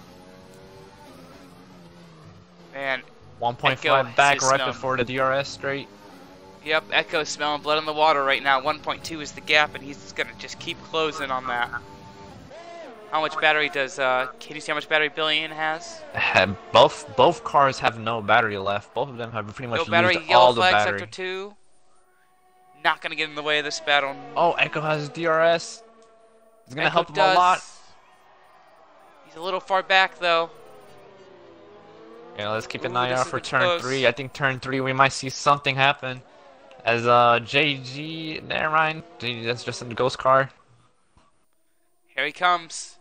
Speaker 1: Man,
Speaker 2: 1.5 back right before the DRS straight.
Speaker 1: Yep, Echo's smelling blood in the water right now. 1.2 is the gap, and he's gonna just keep closing on that. How much battery does? Can you see how much battery Billion has?
Speaker 2: Both cars have no battery left. Both of them have pretty much
Speaker 1: no
Speaker 2: used all the
Speaker 1: flag,
Speaker 2: battery.
Speaker 1: Sector 2. Not gonna get in the way of this battle.
Speaker 2: Oh, Echo has DRS. It's gonna help him
Speaker 1: does.
Speaker 2: a lot.
Speaker 1: He's a little far back though.
Speaker 2: Yeah, let's keep an eye out for turn 3. I think turn 3 we might see something happen. As JG, never mind. That's just a ghost car.
Speaker 1: Here he comes.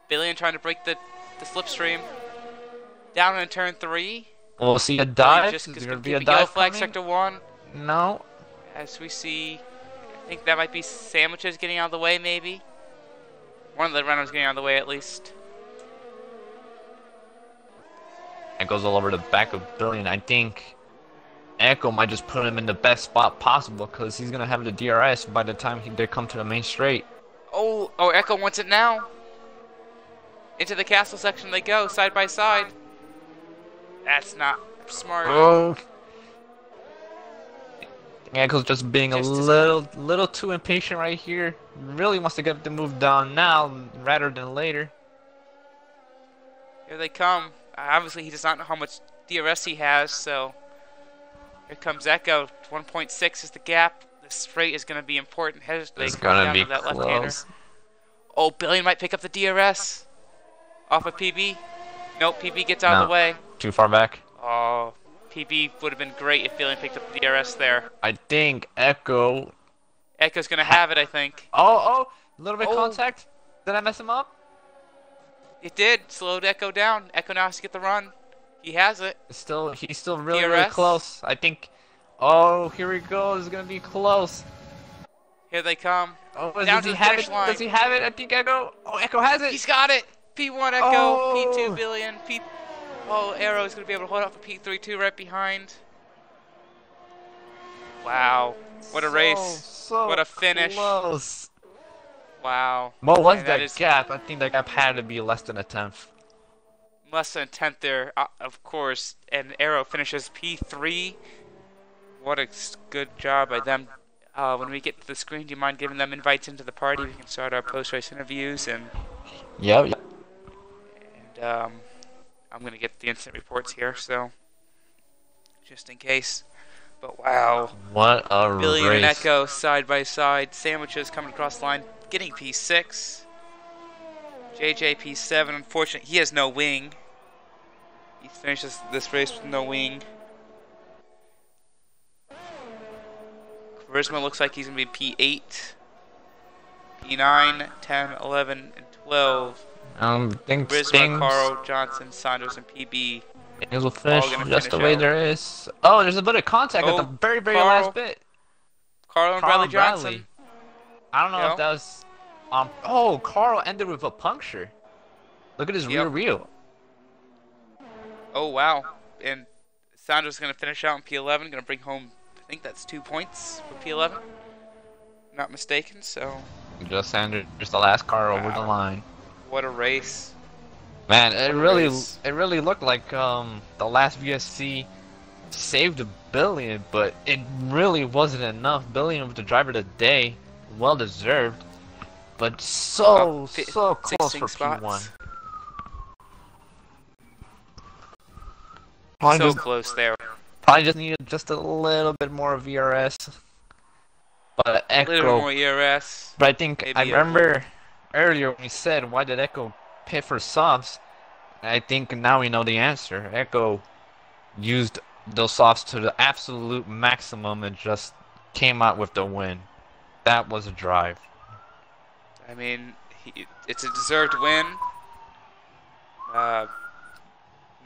Speaker 1: Billion trying to break the slipstream. Down in turn 3.
Speaker 2: We'll see a dive.
Speaker 1: Just
Speaker 2: Is there gonna be
Speaker 1: a
Speaker 2: a dive
Speaker 1: yellow flag
Speaker 2: coming?
Speaker 1: sector 1.
Speaker 2: No.
Speaker 1: As we see, I think that might be sandwiches getting out of the way, maybe. One of the runners getting out of the way at least.
Speaker 2: It goes all over the back of Billion. I think Echo might just put him in the best spot possible because he's gonna have the DRS by the time they come to the main straight.
Speaker 1: Oh, Echo wants it now. Into the castle section they go, side by side. That's not smart.
Speaker 2: Oh. Echo's just being a little too impatient right here. Really wants to get the move done now rather than later.
Speaker 1: Here they come. Obviously, he does not know how much DRS he has, so here comes Echo. 1.6 is the gap. This straight is going to be important. It's
Speaker 2: going to be
Speaker 1: that
Speaker 2: close.
Speaker 1: left-hander. Oh, Billion might pick up the DRS off of PB. Nope, PB gets out of the way.
Speaker 2: Too far back.
Speaker 1: Oh, PB would have been great if Billion picked up the DRS there.
Speaker 2: I think Echo's
Speaker 1: going to have it, I think.
Speaker 2: Oh, a little bit of contact. Did I mess him up?
Speaker 1: It did. Slowed Echo down. Echo now has to get the run. He has it.
Speaker 2: He's still really close. I think. Oh, here we go. It's gonna be close.
Speaker 1: Here they come.
Speaker 2: Oh, does he have it?
Speaker 1: Line.
Speaker 2: Does he have it? I think Echo. Oh, Echo has it.
Speaker 1: He's got it. P1 Echo.
Speaker 2: Oh.
Speaker 1: P2 Billion. Oh, Arrow's gonna be able to hold out for P3 too, right behind. Wow, what a race!
Speaker 2: so
Speaker 1: What a finish.
Speaker 2: close.
Speaker 1: Wow.
Speaker 2: What was
Speaker 1: And that
Speaker 2: that
Speaker 1: is
Speaker 2: gap? I think that gap had to be less than a tenth.
Speaker 1: less than a tenth there, of course. And Arrow finishes P3. What a good job by them. When we get to the screen, do you mind giving them invites into the party? We can start our post-race interviews and
Speaker 2: Yep.
Speaker 1: I'm going to get the instant reports here, so just in case. But wow.
Speaker 2: What a
Speaker 1: Billion and
Speaker 2: race.
Speaker 1: Echo side by side. Sandwiches coming across the line, getting P6. JJ P7. Unfortunately, he has no wing. He finishes this race with no wing. Charisma looks like he's going to be P8. P9, 10, 11, and 12.
Speaker 2: Think
Speaker 1: Charisma,
Speaker 2: Stings,
Speaker 1: Carl, Johnson, Saunders, and PB.
Speaker 2: Stings will finish
Speaker 1: gonna
Speaker 2: just the
Speaker 1: finish
Speaker 2: way
Speaker 1: out.
Speaker 2: there is. Oh, there's a bit of contact at the
Speaker 1: Oh,
Speaker 2: very, very
Speaker 1: Carl.
Speaker 2: last bit.
Speaker 1: Carl and Bradley Johnson.
Speaker 2: I don't know
Speaker 1: Yo.
Speaker 2: if that was. Oh, Carl ended with a puncture. Look at his rear
Speaker 1: Yep.
Speaker 2: wheel.
Speaker 1: Oh, wow. And Saunders is going to finish out in P11. Going to bring home, I think that's 2 points for P11. Not mistaken, so
Speaker 2: Just Sanders, just the last car over the
Speaker 1: Wow.
Speaker 2: line.
Speaker 1: what a race.
Speaker 2: Man, it really,
Speaker 1: race.
Speaker 2: it really looked like the last VSC saved a billion, but it really wasn't enough. Billion with the driver of the day, well deserved, but so close
Speaker 1: 16
Speaker 2: for
Speaker 1: spots.
Speaker 2: P1.
Speaker 1: So close there.
Speaker 2: Probably just needed just a little bit more VRS, but
Speaker 1: A little bit
Speaker 2: Echo.
Speaker 1: more ERS.
Speaker 2: But I think I
Speaker 1: Maybe
Speaker 2: remember earlier when we said why did Echo pit for softs. I think now we know the answer. Echo used those softs to the absolute maximum and just came out with the win. That was a drive.
Speaker 1: I mean, it's a deserved win.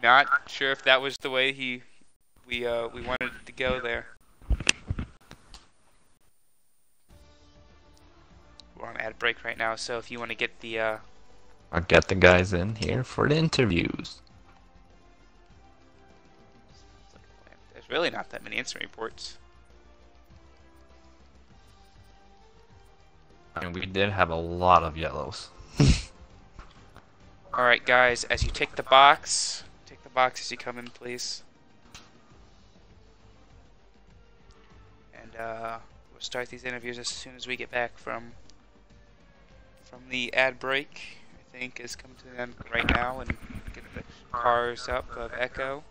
Speaker 1: Not sure if that was the way we wanted it to go there. We're on ad break right now, so if you want to get the
Speaker 2: I'll get the guys in here for the interviews.
Speaker 1: there's really not that many incident reports.
Speaker 2: And we did have a lot of yellows.
Speaker 1: All right, guys, as you take the box as you come in, please. And we'll start these interviews as soon as we get back from the ad break. I think is coming to an end right now, and get the cars up of Echo.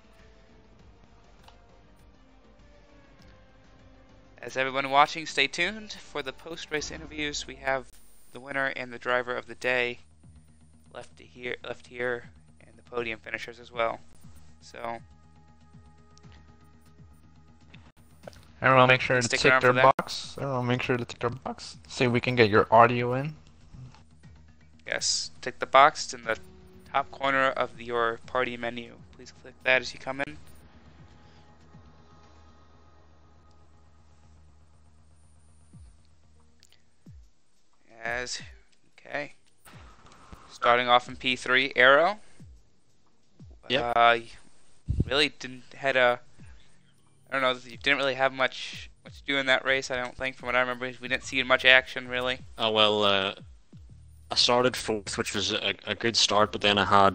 Speaker 1: As everyone watching, stay tuned for the post-race interviews. We have the winner and the driver of the day left here, and the podium finishers as well. So
Speaker 2: Everyone make sure to
Speaker 1: Stick
Speaker 2: tick
Speaker 1: around
Speaker 2: their
Speaker 1: for that.
Speaker 2: box. Everyone make sure to tick their box. See if we can get your audio in.
Speaker 1: yes, tick the box in the top corner of your party menu. Please click that as you come in. Okay. Starting off in P3, Arrow.
Speaker 3: Yep.
Speaker 1: Really I don't know, you didn't really have much to do in that race, I don't think, from what I remember. We didn't see much action, really.
Speaker 3: Oh well, I started fourth, which was a good start, but then I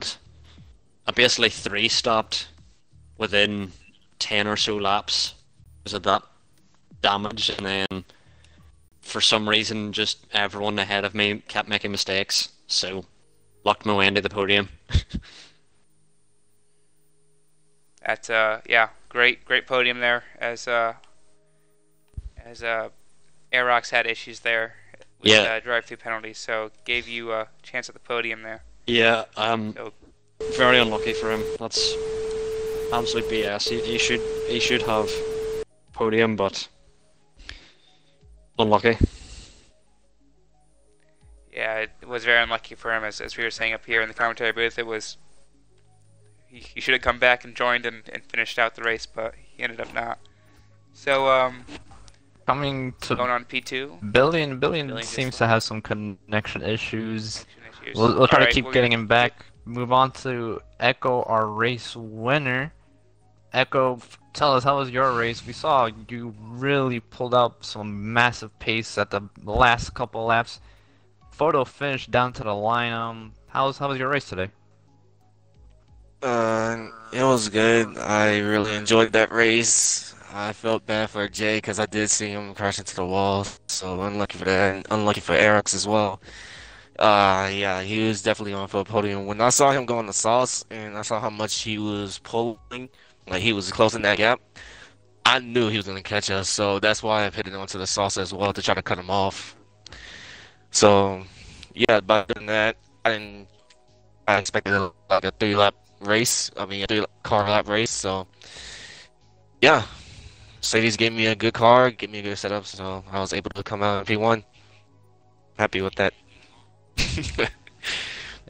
Speaker 3: basically three stopped within 10 or so laps. Was it that damage? And then for some reason, just everyone ahead of me kept making mistakes, so locked my way into the podium.
Speaker 1: That's yeah, great podium there, as Aerox had issues there with
Speaker 3: Yeah.
Speaker 1: drive-through penalties, so gave you a chance at the podium there.
Speaker 3: Yeah,
Speaker 1: So
Speaker 3: very unlucky for him. That's absolute BS. He should have podium, but unlucky.
Speaker 1: yeah, it was very unlucky for him, as we were saying up here in the commentary booth. It was he should have come back and joined and finished out the race, but he ended up not. So
Speaker 2: Coming to
Speaker 1: going on P2.
Speaker 2: Billion
Speaker 1: Billion
Speaker 2: seems
Speaker 1: just
Speaker 2: to have some connection issues.
Speaker 1: Issues.
Speaker 2: We'll try to
Speaker 1: Alright,
Speaker 2: keep
Speaker 1: we're
Speaker 2: getting
Speaker 1: gonna-
Speaker 2: him back. Move on to Echo, our race winner. Echo, tell us, how was your race? We saw you really pulled out some massive pace at the last couple laps. Photo finish down to the line. How was your race today?
Speaker 4: It was good. I really enjoyed that race. I felt bad for Jay because I did see him crash into the wall. So unlucky for that, and unlucky for Eric's as well. Yeah, he was definitely on for a podium. When I saw him go on the sauce and I saw how much he was pulling, like he was closing that gap, I knew he was gonna catch us. So that's why I pitted onto the sauce as well to try to cut him off. So yeah, but other than that, I didn't. I expected like a 3 lap race. I mean, a 3 car lap race. So yeah, Mercedes gave me a good car, gave me a good setup, so I was able to come out in P1. Happy with that.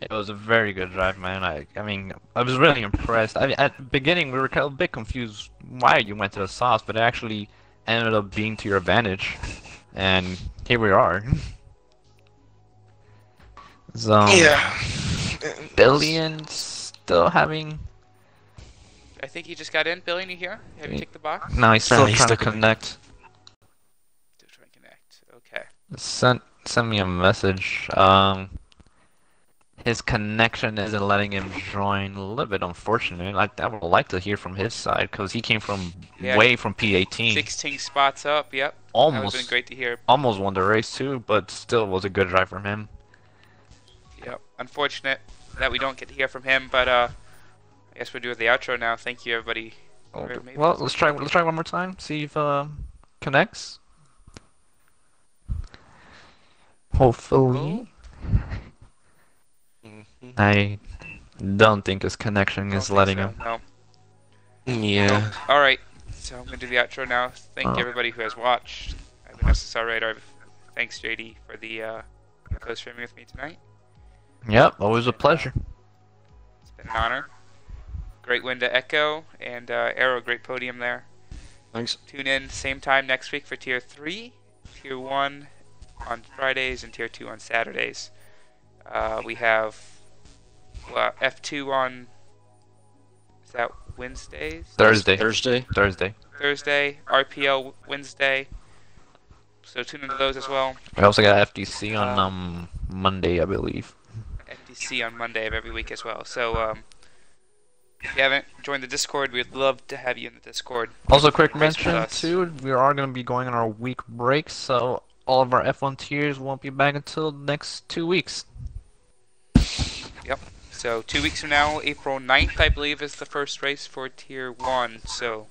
Speaker 2: It was a very good drive, man. I mean, I was really impressed. At the beginning, we were kind of a bit confused why you went to the sauce, but it actually ended up being to your advantage. And here we are. So,
Speaker 4: Yeah.
Speaker 2: Billion still having.
Speaker 1: I think he just got in. Billy, you here? Have you ticked the box?
Speaker 2: No, he's still
Speaker 4: he's
Speaker 2: trying to
Speaker 4: still
Speaker 2: connect.
Speaker 1: Still trying to connect. Okay.
Speaker 2: Send me a message. His connection isn't letting him join. A little bit unfortunate. I would like to hear from his side because he came from
Speaker 1: Yeah.
Speaker 2: way from P18.
Speaker 1: 16 spots up. Yep. That would have been
Speaker 2: Almost,
Speaker 1: great to hear.
Speaker 2: almost won the race too, but still was a good drive from him.
Speaker 1: Yep. Unfortunate that we don't get to hear from him, but I guess we'll do the outro now. Thank you, everybody.
Speaker 2: Well, let's try one more time. See if connects. Hopefully.
Speaker 4: Mhm.
Speaker 2: I don't think his connection is letting him.
Speaker 1: No.
Speaker 4: Yeah.
Speaker 1: All right. So I'm going to do the outro now. Thank you, everybody who has watched. I've been SSR Radar. Thanks, JD, for the co-streaming with me tonight.
Speaker 2: Yep, always a pleasure.
Speaker 1: It's been an honor. Great win to Echo and Arrow. Great podium there.
Speaker 3: Thanks.
Speaker 1: Tune in same time next week for Tier 3, Tier 1 on Fridays, and Tier 2 on Saturdays. We have F2 on, is that Wednesdays?
Speaker 2: Thursday.
Speaker 3: Thursday.
Speaker 1: Thursday, RPL Wednesday. So tune into those as well.
Speaker 2: We also got FTC on Monday, I believe.
Speaker 1: FTC on Monday of every week as well. So if you haven't joined the Discord, we'd love to have you in the Discord.
Speaker 2: Also, quick
Speaker 1: Race with
Speaker 2: mention
Speaker 1: us.
Speaker 2: too, we are going to be going on our week break, so all of our F1 tiers won't be back until next 2 weeks.
Speaker 1: Yep. So 2 weeks from now, April 9th, I believe, is the first race for Tier 1. So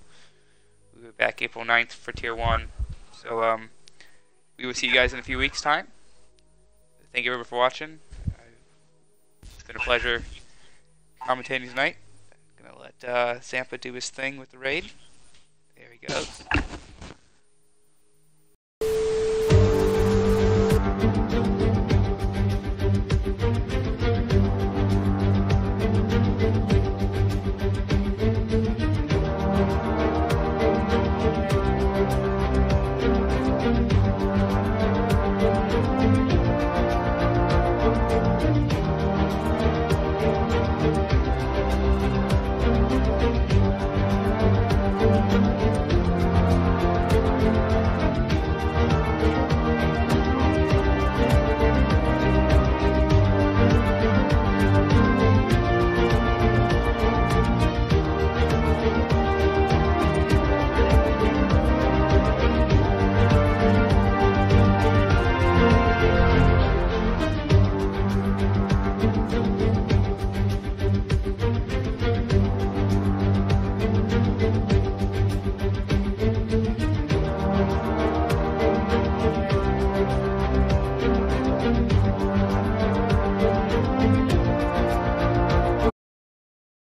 Speaker 1: we'll be back April 9th for Tier 1. So we will see you guys in a few weeks' time. Thank you everyone for watching. It's been a pleasure commentating tonight. Gonna let Zampa do his thing with the raid. There he goes.